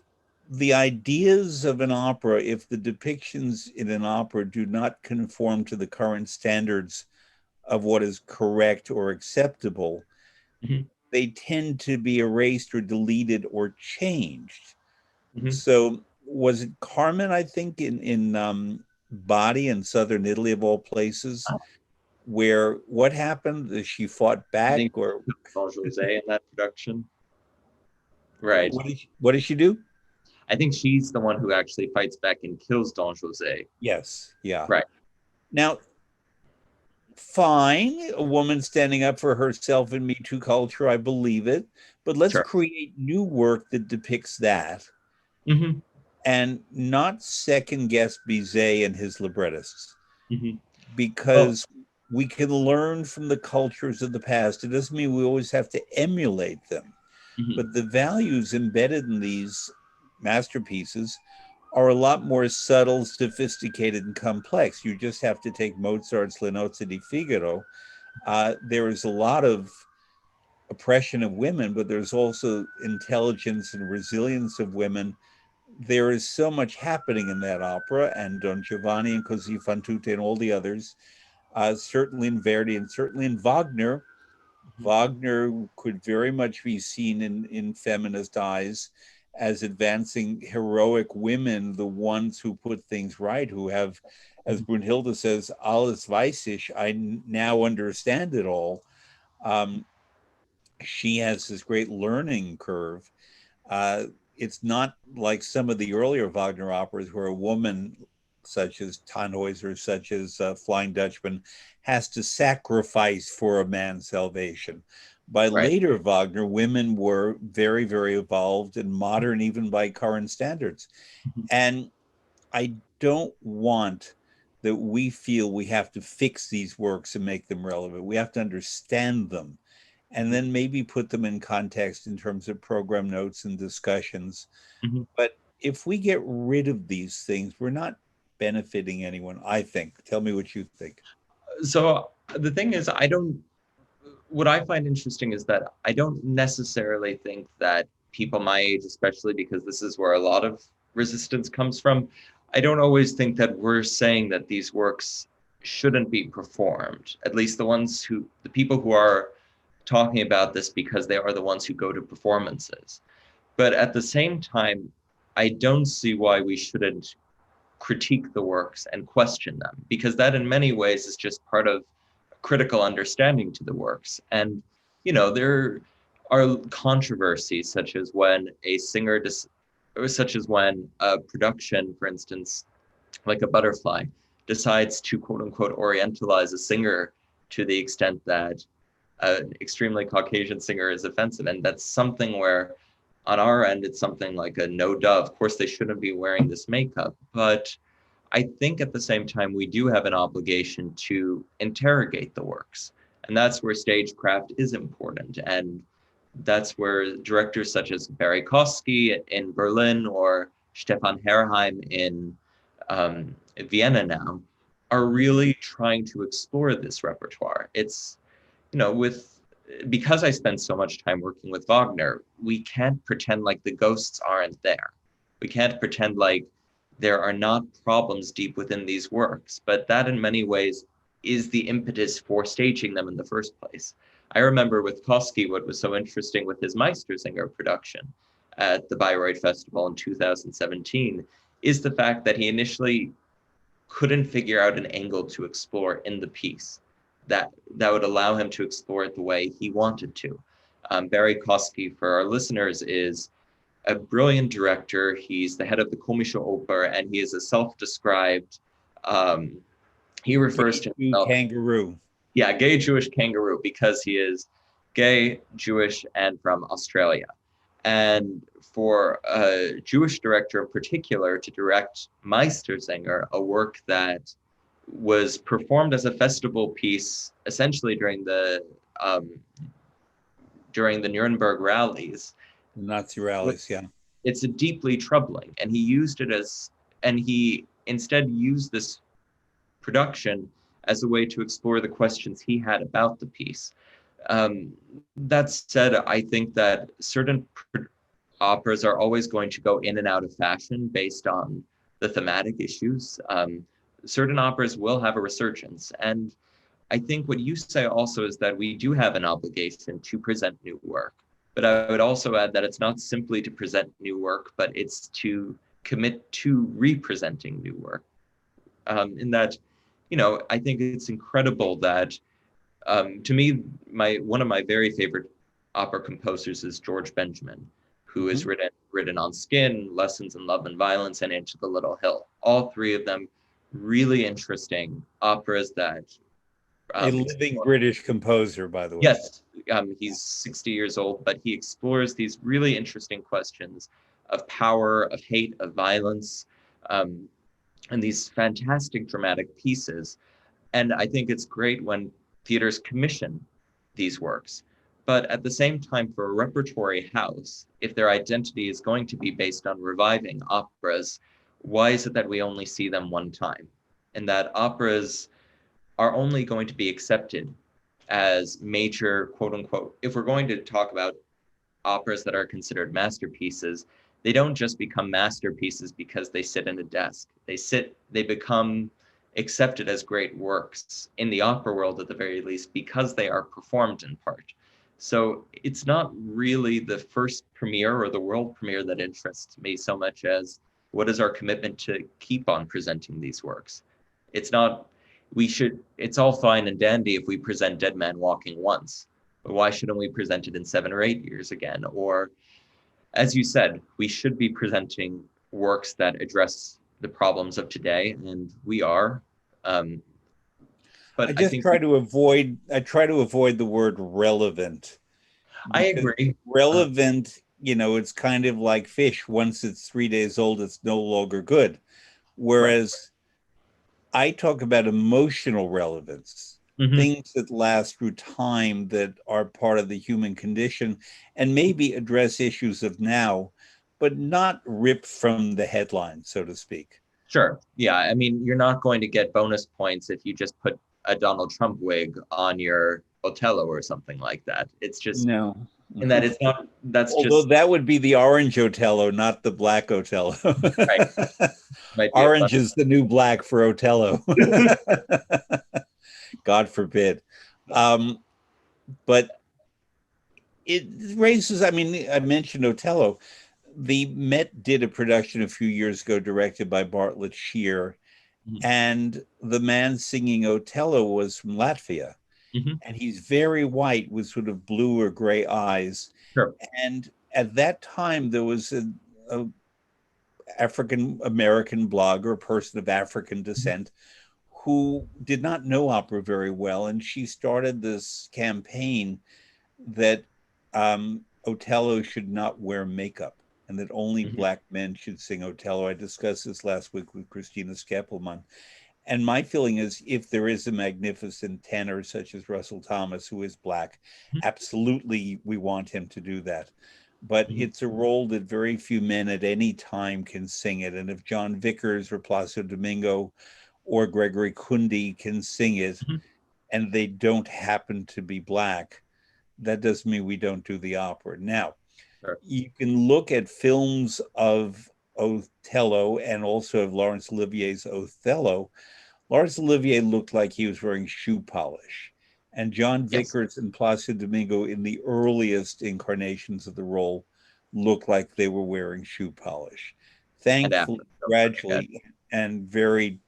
S1: the ideas of an opera, if the depictions in an opera do not conform to the current standards of what is correct or acceptable,
S2: Mm-hmm.
S1: they tend to be erased or deleted or changed.
S2: Mm-hmm.
S1: So was it Carmen, I think, in Bari in southern Italy of all places, where what happened? She fought
S2: I
S1: back,
S2: think
S1: or
S2: Jean Jose in that production. Right.
S1: what did she do?
S2: I think she's the one who actually fights back and kills Don Jose.
S1: Yes, yeah.
S2: Right.
S1: Now, fine, a woman standing up for herself in Me Too culture, I believe it, but let's
S2: Sure.
S1: create new work that depicts that
S2: Mm-hmm.
S1: and not second guess Bizet and his librettists,
S2: Mm-hmm. Well,
S1: because we can learn from the cultures of the past. It doesn't mean we always have to emulate them,
S2: mm-hmm.
S1: but the values embedded in these masterpieces are a lot more subtle, sophisticated, and complex. You just have to take Mozart's Le Nozze di Figaro. There is a lot of oppression of women, but there's also intelligence and resilience of women. There is so much happening in that opera, and Don Giovanni and Così fan tutte and all the others, certainly in Verdi and certainly in Wagner. Wagner could very much be seen in feminist eyes as advancing heroic women, the ones who put things right, who have, as Brunhilde says, alles weiß ich, I now understand it all. Um, she has this great learning curve. Uh, it's not like some of the earlier Wagner operas where a woman, such as Tannhäuser, such as Flying Dutchman, has to sacrifice for a man's salvation. By
S2: Right.
S1: later Wagner, women were very, very evolved and modern, even by current standards.
S2: Mhm.
S1: And I don't want that we feel we have to fix these works and make them relevant. We have to understand them and then maybe put them in context in terms of program notes and discussions.
S2: Mhm.
S1: But if we get rid of these things, we're not benefiting anyone, I think. Tell me what you think.
S2: So the thing is, what I find interesting is that I don't necessarily think that people my age, especially because this is where a lot of resistance comes from, I don't always think that we're saying that these works shouldn't be performed. At least the people who are talking about this because they are the ones who go to performances. But at the same time, I don't see why we shouldn't critique the works and question them, because that in many ways is just part of critical understanding to the works. And, there are controversies such as when or such as when a production, for instance, like a Butterfly, decides to quote unquote orientalize a singer to the extent that an extremely Caucasian singer is offensive. And that's something where on our end, it's something like a no duh. Of course, they shouldn't be wearing this makeup. But I think at the same time, we do have an obligation to interrogate the works. And that's where stagecraft is important. And that's where directors such as Barry Kosky in Berlin or Stefan Herrheim in Vienna now are really trying to explore this repertoire. It's, with because I spend so much time working with Wagner, we can't pretend like the ghosts aren't there. We can't pretend like there are not problems deep within these works, but that in many ways is the impetus for staging them in the first place. I remember with Kosky, what was so interesting with his Meistersinger production at the Bayreuth Festival in 2017 is the fact that he initially couldn't figure out an angle to explore in the piece that would allow him to explore it the way he wanted to. Barry Kosky, for our listeners, is a brilliant director. He's the head of the Komische Oper, and he is a self-described, he refers to
S1: Gay
S2: himself,
S1: kangaroo.
S2: yeah, gay Jewish kangaroo, because he is gay, Jewish, and from Australia. And for a Jewish director in particular to direct Meistersinger, a work that was performed as a festival piece essentially um, during the Nuremberg rallies,
S1: Nazi rallies, yeah.
S2: it's a deeply troubling. And he instead used this production as a way to explore the questions he had about the piece. That said, I think that certain operas are always going to go in and out of fashion based on the thematic issues. Certain operas will have a resurgence. And I think what you say also is that we do have an obligation to present new work. But I would also add that it's not simply to present new work, but it's to commit to representing new work. In that, I think it's incredible that, to me, one of my very favorite opera composers is George Benjamin, who has
S1: Mhm.
S2: written Written on Skin, Lessons in Love and Violence, and Into the Little Hill. All three of them really interesting operas that
S1: A living British composer, by the way.
S2: Yes, he's 60 years old, but he explores these really interesting questions of power, of hate, of violence, um, and these fantastic dramatic pieces. And I think it's great when theaters commission these works. But at the same time, for a repertory house, if their identity is going to be based on reviving operas, why is it that we only see them one time? And that operas are only going to be accepted as major, quote unquote, if we're going to talk about operas that are considered masterpieces, they don't just become masterpieces because they sit in a desk. They become accepted as great works in the opera world at the very least because they are performed in part. So it's not really the first premiere or the world premiere that interests me so much as what is our commitment to keep on presenting these works. It's not, it's all fine and dandy if we present Dead Man Walking once, but why shouldn't we present it in 7 or 8 years again? Or, as you said, we should be presenting works that address the problems of today, and we are. But I think
S1: try to avoid the word relevant.
S2: I agree.
S1: Relevant, it's kind of like fish. Once it's 3 days old, it's no longer good. Whereas I talk about emotional relevance, things that last through time that are part of the human condition and maybe address issues of now, but not ripped from the headline, so to speak.
S2: Sure. Yeah. I mean, you're not going to get bonus points if you just put a Donald Trump wig on your Othello or something like that. It's just
S1: no.
S2: And that it's not, that's
S1: Although
S2: just.
S1: that would be the orange Othello, not the black Othello. Right. Orange is the new black for Othello. God forbid. But it raises, I mean, I mentioned Othello. The Met did a production a few years ago directed by Bartlett Shear, and the man singing Othello was from Latvia. And he's very white with sort of blue or gray eyes.
S2: Sure.
S1: And at that time, there was a African American blogger, a person of African descent, who did not know opera very well, and she started this campaign that Othello should not wear makeup and that only Black men should sing Othello. I discussed this last week with Christina Skeppelman. And my feeling is if there is a magnificent tenor such as Russell Thomas, who is Black, absolutely we want him to do that. But it's a role that very few men at any time can sing it. And if John Vickers or Placido Domingo or Gregory Kundi can sing it, and they don't happen to be Black, that doesn't mean we don't do the opera. Now, you can look at films of Othello and also of Laurence Olivier's Othello. Laurence Olivier looked like he was wearing shoe polish. And John Vickers and Placido Domingo in the earliest incarnations of the role looked like they were wearing shoe polish. Thankfully, gradually, and very,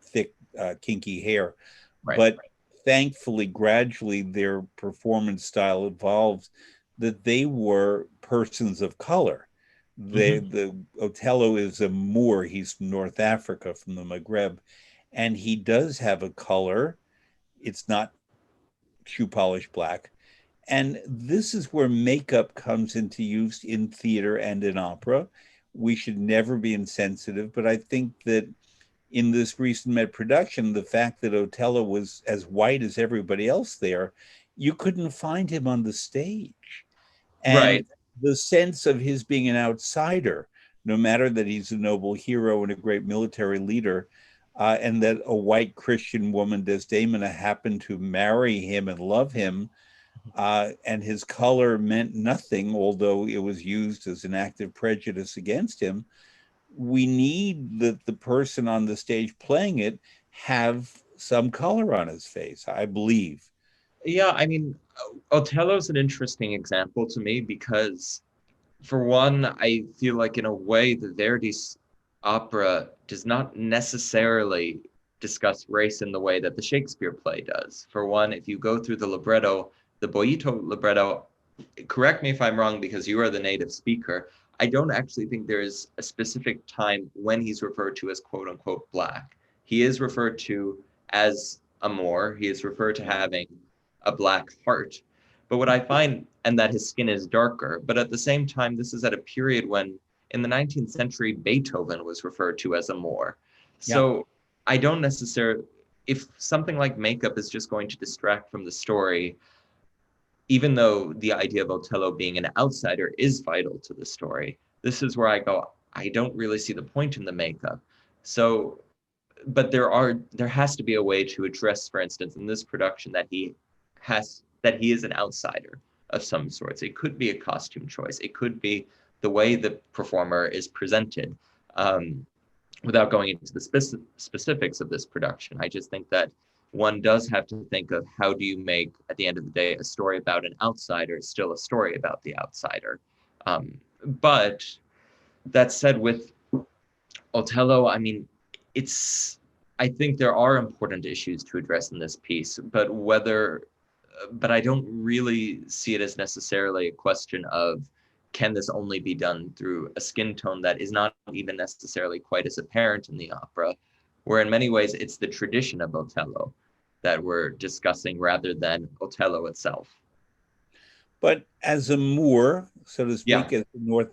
S1: thick, kinky hair. But thankfully, gradually, their performance style evolved that they were persons of color. The Othello is a Moor. He's from North Africa, from the Maghreb, and he does have a color. It's not shoe polish black. And this is where makeup comes into use in theater and in opera. We should never be insensitive, but I think that in this recent Met production, the fact that Othello was as white as everybody else there, you couldn't find him on the stage. And the sense of his being an outsider, no matter that he's a noble hero and a great military leader, and that a white Christian woman, Desdemona, happened to marry him and love him, and his color meant nothing, although it was used as an act of prejudice against him. We need that the person on the stage playing it have some color on his face, I believe.
S2: Yeah, I mean, Othello's an interesting example to me because, for one, I feel like in a way the Verdi's opera does not necessarily discuss race in the way that the Shakespeare play does. For one, if you go through the libretto, the Boito libretto, correct me if I'm wrong because you are the native speaker, I don't actually think there is a specific time when he's referred to as quote unquote black. He is referred to as a Moor. He is referred to having a black heart. But what I find, and that his skin is darker, but at the same time, this is at a period when in the 19th century, Beethoven was referred to as a Moor.
S1: Yeah.
S2: So I don't necessarily, if something like makeup is just going to distract from the story, even though the idea of Othello being an outsider is vital to the story, this is where I go, I don't really see the point in the makeup. So, but there has to be a way to address, for instance, in this production that he is an outsider of some sorts. It could be a costume choice. It could be the way the performer is presented. Without going into the specifics of this production, I just think that one does have to think of how do you make, at the end of the day, a story about an outsider still a story about the outsider. But that said, with Othello, I mean, I think there are important issues to address in this piece, but I don't really see it as necessarily a question of can this only be done through a skin tone that is not even necessarily quite as apparent in the opera, where in many ways it's the tradition of Othello that we're discussing rather than Othello itself.
S1: But as a Moor, so to
S2: Yeah.
S1: speak, as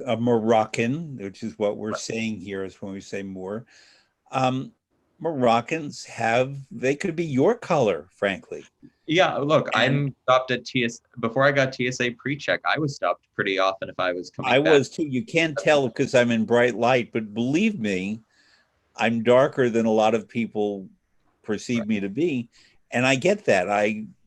S1: a Moroccan, which is what we're saying here is when we say Moor, Moroccans they could be your color, frankly.
S2: Yeah, look,
S1: And
S2: I'm stopped at before I got TSA pre-check, I was stopped pretty often if I was
S1: I
S2: coming back.
S1: was too. You can't tell because I'm in bright light, but believe me, I'm darker than a lot of people perceive
S2: Right.
S1: me to be. And I get that.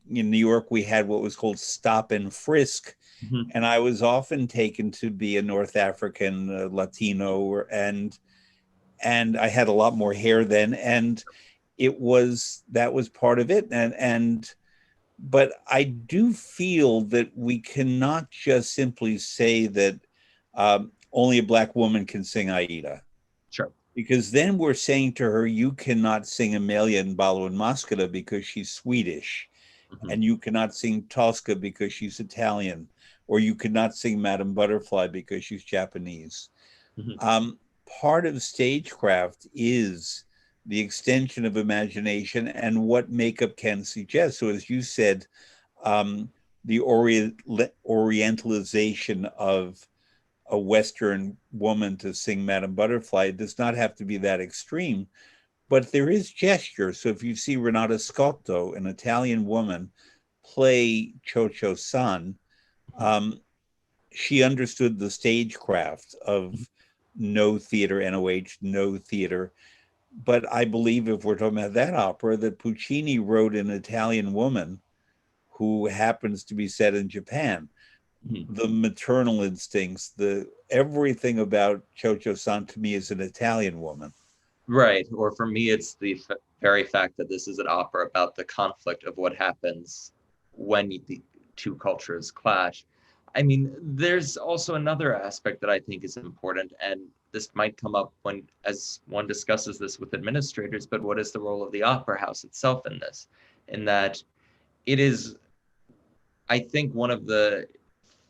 S1: In New York, we had what was called stop and frisk.
S2: Mhm.
S1: And I was often taken to be a North African Latino, and I had a lot more hair then. And that was part of it. But I do feel that we cannot just simply say that only a Black woman can sing Aida.
S2: Sure.
S1: Because then we're saying to her, you cannot sing Amelia in Ballo and Mascara because she's Swedish,
S2: Mhm.
S1: and you cannot sing Tosca because she's Italian, or you cannot sing Madame Butterfly because she's Japanese.
S2: Mhm.
S1: Um, Part of stagecraft is the extension of imagination and what makeup can suggest. So, as you said, the orientalization of a Western woman to sing Madame Butterfly does not have to be that extreme, but there is gesture. So if you see Renata Scotto, an Italian woman, play Cho San, um, she understood the stagecraft of no theater, NOH, no theater. But I believe if we're talking about that opera, that Puccini wrote an Italian woman who happens to be set in Japan.
S2: Mhm.
S1: The maternal instincts, the everything about Cho San to me is an Italian woman.
S2: Right. Or for me, it's the very fact that this is an opera about the conflict of what happens when the two cultures clash. I mean, there's also another aspect that I think is important, and this might come up as one discusses this with administrators, but what is the role of the opera house itself in this? In that it is, I think one of the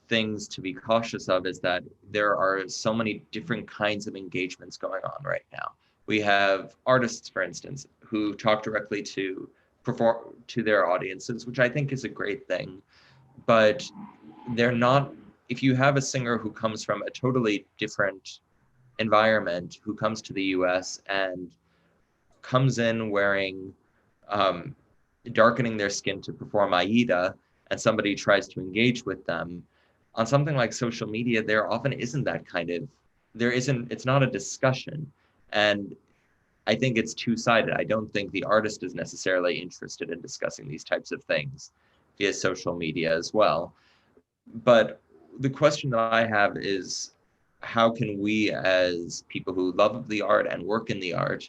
S2: things to be cautious of is that there are so many different kinds of engagements going on right now. We have artists, for instance, who talk directly to their audiences, which I think is a great thing. But they're not, if you have a singer who comes from a totally different environment, who comes to the US and comes in wearing um, darkening their skin to perform Aida, and somebody tries to engage with them on something like social media, there often isn't that kind of, it's not a discussion. And I think it's two-sided. I don't think the artist is necessarily interested in discussing these types of things via social media as well. But the question that I have is, how can we as people who love the art and work in the art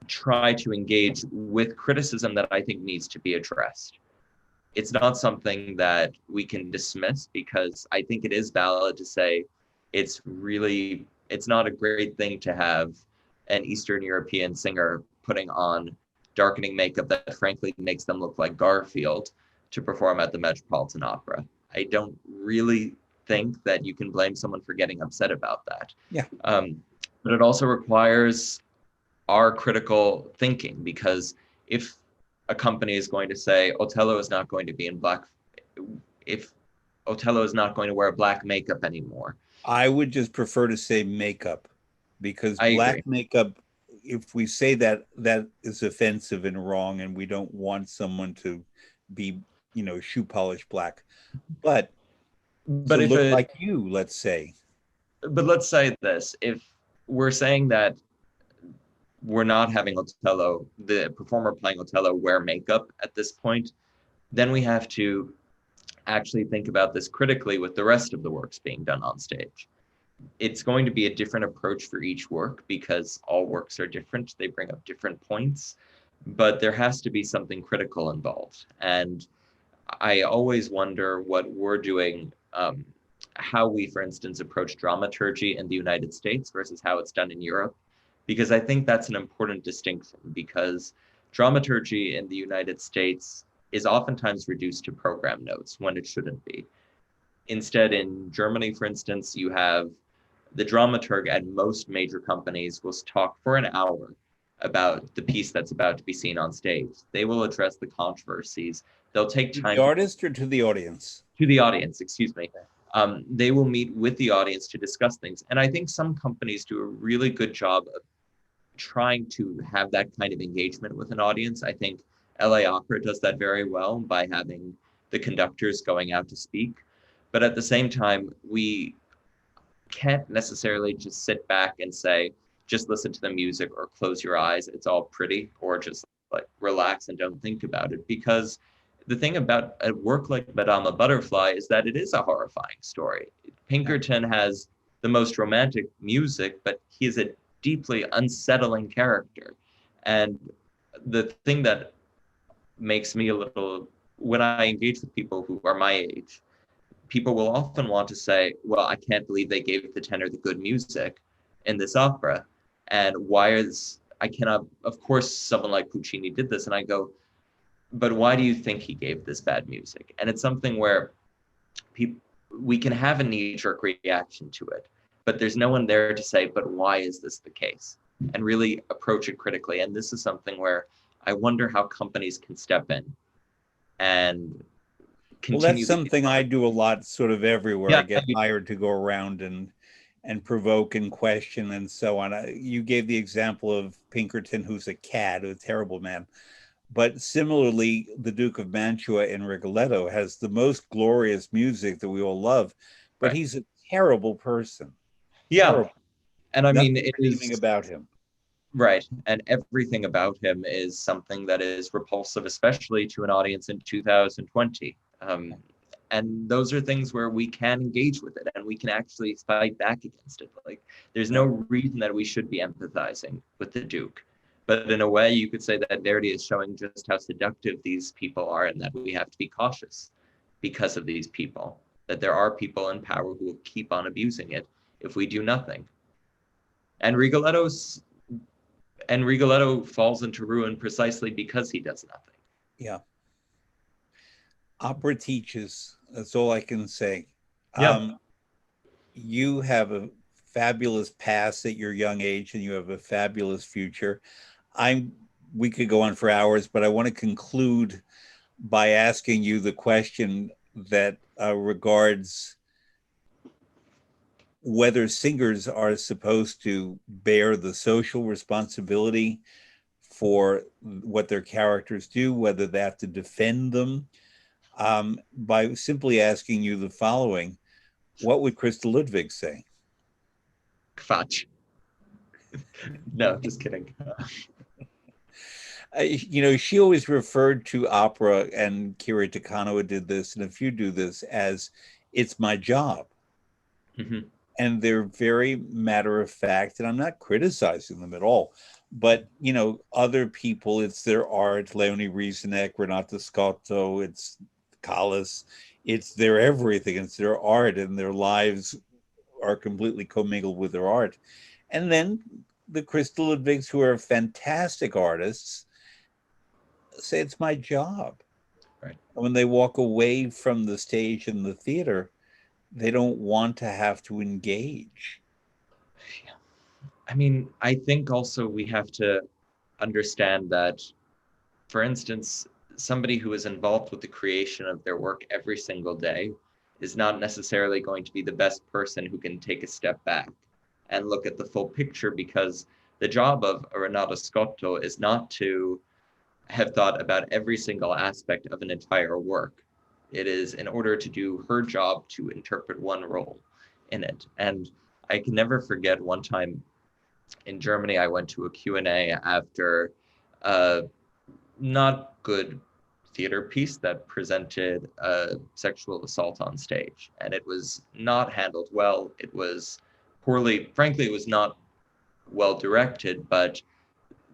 S2: try to engage with criticism that I think needs to be addressed? It's not something that we can dismiss, because I think it is valid to say it's not a great thing to have an Eastern European singer putting on darkening makeup that frankly makes them look like Garfield to perform at the Metropolitan Opera. I don't really think that you can blame someone for getting upset about that.
S1: Yeah.
S2: But it also requires our critical thinking, because if a company is going to say Othello is not going to be in black, if Othello is not going to wear black makeup anymore.
S1: I would just prefer to say makeup, because
S2: I
S1: black
S2: agree.
S1: makeup, if we say that, that is offensive and wrong, and we don't want someone to be, shoe polish black. But to
S2: But if
S1: look
S2: it,
S1: like you, let's say.
S2: but let's say this, if we're saying that we're not having Othello, the performer playing Othello, wear makeup at this point, then we have to actually think about this critically with the rest of the works being done on stage. It's going to be a different approach for each work because all works are different. They bring up different points, but there has to be something critical involved. And I always wonder what we're doing, how we, for instance, approach dramaturgy in the United States versus how it's done in Europe, because I think that's an important distinction, because dramaturgy in the United States is oftentimes reduced to program notes when it shouldn't be. Instead, in Germany, for instance, you have the dramaturg at most major companies will talk for an hour about the piece that's about to be seen on stage. They will address the controversies. They'll take
S1: To
S2: time
S1: the artist or to the audience?
S2: to the audience, excuse me. They will meet with the audience to discuss things. And I think some companies do a really good job of trying to have that kind of engagement with an audience. I think LA Opera does that very well by having the conductors going out to speak. But at the same time, we can't necessarily just sit back and say, just listen to the music or close your eyes, it's all pretty, or just like relax and don't think about it. Because the thing about a work like Madame Butterfly is that it is a horrifying story. Pinkerton has the most romantic music, but he is a deeply unsettling character. And the thing that makes me a little, when I engage with people who are my age, people will often want to say, well, I can't believe they gave the tenor the good music in this opera. And why is, I cannot, of course, someone like Puccini did this. And I go, but why do you think he gave this bad music? And it's something where we can have a knee-jerk reaction to it, but there's no one there to say, but why is this the case? And really approach it critically. And this is something where I wonder how companies can step in and
S1: Well, that's something I do a lot, sort of everywhere. I
S2: yeah,
S1: get hired to go around and provoke and question and so on. You gave the example of Pinkerton, who's a cad, a terrible man. But similarly, the Duke of Mantua in Rigoletto has the most glorious music that we all love, but
S2: right.
S1: he's a terrible person.
S2: Yeah.
S1: Terrible.
S2: And I mean,
S1: Nothing
S2: it
S1: redeeming
S2: is
S1: about him.
S2: right. And everything about him is something that is repulsive, especially to an audience in 2020. And those are things where we can engage with it and we can actually fight back against it. Like, there's no reason that we should be empathizing with the Duke. But in a way, you could say that Verdi is showing just how seductive these people are and that we have to be cautious because of these people, that there are people in power who will keep on abusing it if we do nothing. And Rigoletto falls into ruin precisely because he does nothing.
S1: Yeah. Opera teaches. That's all I can say.
S2: Yeah.
S1: You have a fabulous past at your young age, and you have a fabulous future. We could go on for hours, but I want to conclude by asking you the question that regards whether singers are supposed to bear the social responsibility for what their characters do, whether they have to defend them, by simply asking you the following: what would Krista Ludwig say?
S2: Quatsch. No, just kidding.
S1: She always referred to opera, and Kiri Takano did this, and a few do this, as it's my job.
S2: Mm-hmm.
S1: And they're very matter of fact, and I'm not criticizing them at all. But, other people, it's their art. Leonie Rieseneck, Renata Scotto, it's Callas, it's their everything. It's their art, and their lives are completely commingled with their art. And then the Krista Ludwigs, who are fantastic artists, say it's my job.
S2: Right.
S1: When they walk away from the stage and the theater, they don't want to have to engage.
S2: I mean, I think also we have to understand that, for instance, somebody who is involved with the creation of their work every single day is not necessarily going to be the best person who can take a step back and look at the full picture, because the job of a Renata Scotto is not to have thought about every single aspect of an entire work. It is in order to do her job to interpret one role in it. And I can never forget one time in Germany, I went to a Q&A after a not good theater piece that presented a sexual assault on stage. And it was not handled well. It was poorly, frankly, it was not well directed, but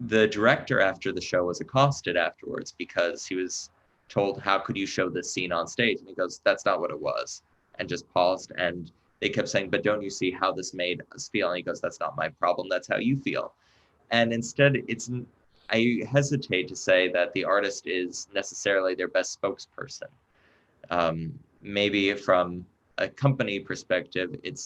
S2: the director after the show was accosted afterwards because he was told, how could you show this scene on stage? And he goes, that's not what it was. And just paused. And they kept saying, but don't you see how this made us feel? And he goes, that's not my problem. That's how you feel. And instead, I hesitate to say that the artist is necessarily their best spokesperson. Maybe from a company perspective, it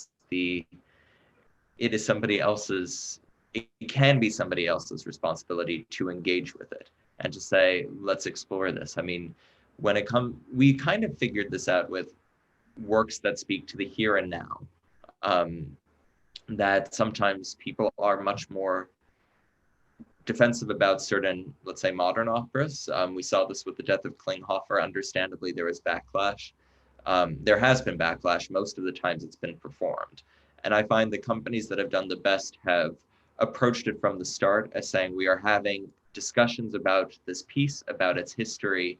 S2: is somebody else's, it can be somebody else's responsibility to engage with it and to say, let's explore this. I mean, we kind of figured this out with works that speak to the here and now. That sometimes people are much more defensive about certain, let's say, modern operas. We saw this with the death of Klinghoffer. Understandably, there was backlash. There has been backlash. Most of the times it's been performed. And I find the companies that have done the best have approached it from the start as saying, we are having discussions about this piece, about its history,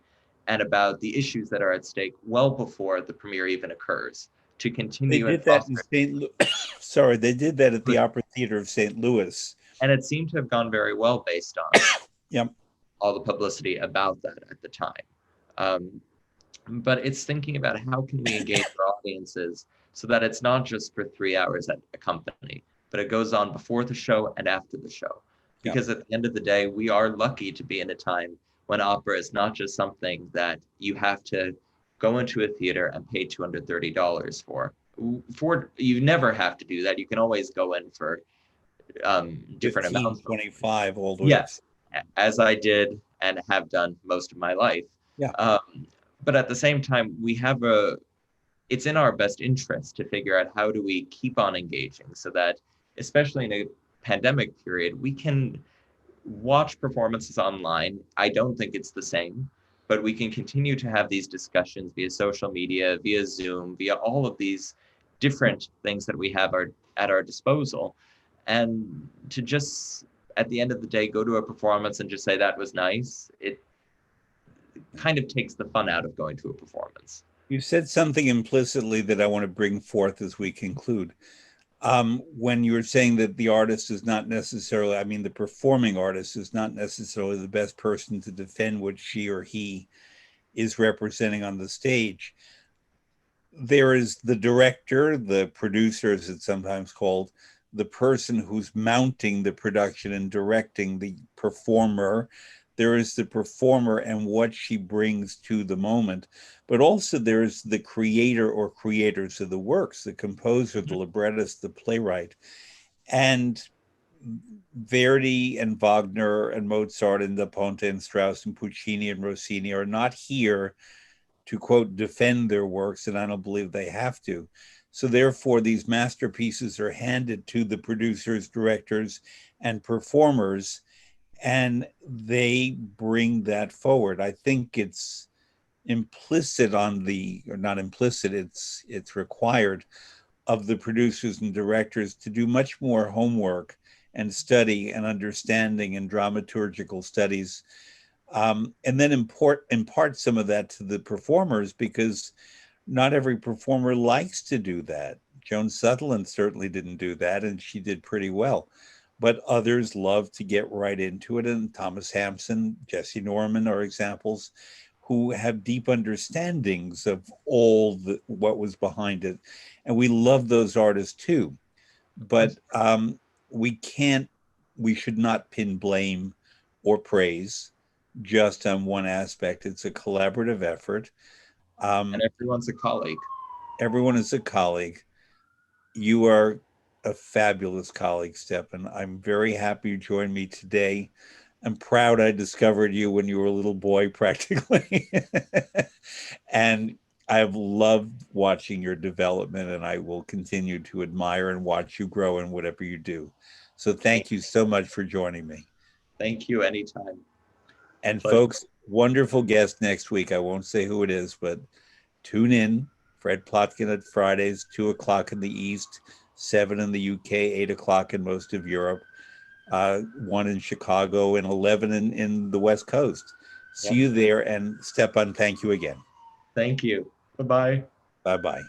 S2: and about the issues that are at stake well before the premiere even occurs, to
S1: They
S2: continue and
S1: did that in
S2: foster.
S1: St. Sorry, they did that at the Opera Theater of St. Louis.
S2: And it seemed to have gone very well based on
S1: Yep.
S2: all the publicity about that at the time. Um, but it's thinking about how can we engage our audiences so that it's not just for 3 hours at a company, but it goes on before the show and after the show.
S1: Yep.
S2: Because at the end of the day, we are lucky to be in a time when opera is not just something that you have to go into a theater and pay $230 for. You never have to do that. You can always go in for different
S1: 15,
S2: amounts.
S1: 25, all the way up.
S2: Yes, as I did and have done most of my life.
S1: Yeah.
S2: But at the same time, it's in our best interest to figure out how do we keep on engaging so that, especially in a pandemic period, we can watch performances online. I don't think it's the same, but we can continue to have these discussions via social media, via Zoom, via all of these different things that we have at our disposal. And to just, at the end of the day, go to a performance and just say that was nice, it kind of takes the fun out of going to a performance.
S1: You said something implicitly that I want to bring forth as we conclude. When you were saying that the artist is not necessarily, I mean, the performing artist is not necessarily the best person to defend what she or he is representing on the stage. There is the director, the producer, as it's sometimes called, the person who's mounting the production and directing the performer. There is the performer and what she brings to the moment, but also there's the creator or creators of the works, the composer, the librettist, the playwright. And Verdi and Wagner and Mozart and Da Ponte and Strauss and Puccini and Rossini are not here to, quote, defend their works, and I don't believe they have to. So therefore, these masterpieces are handed to the producers, directors, and performers, and they bring that forward. I think it's implicit on the, or not implicit, it's required of the producers and directors to do much more homework and study and understanding and dramaturgical studies, and then impart some of that to the performers, because not every performer likes to do that. Joan Sutherland certainly didn't do that, and she did pretty well. But others love to get right into it, and Thomas Hampson, Jesse Norman are examples who have deep understandings of all what was behind it. And we love those artists too. But we should not pin blame or praise just on one aspect. It's a collaborative effort.
S2: And everyone's a colleague.
S1: Everyone is a colleague. You are a fabulous colleague, Stepan. I'm very happy you joined me today. I'm proud I discovered you when you were a little boy, practically. And I've loved watching your development, and I will continue to admire and watch you grow in whatever you do. So thank you so much for joining me.
S2: Thank you anytime.
S1: And
S2: Pleasure.
S1: folks, wonderful guest next week. I won't say who it is, but tune in. Fred Plotkin at Fridays, 2 o'clock in the East, 7 in the UK, 8 o'clock in most of Europe, 1 in Chicago, and 11 in the West Coast. See
S2: Yep.
S1: you there. And Stepan, thank you again.
S2: Thank you. Bye-bye.
S1: Bye-bye.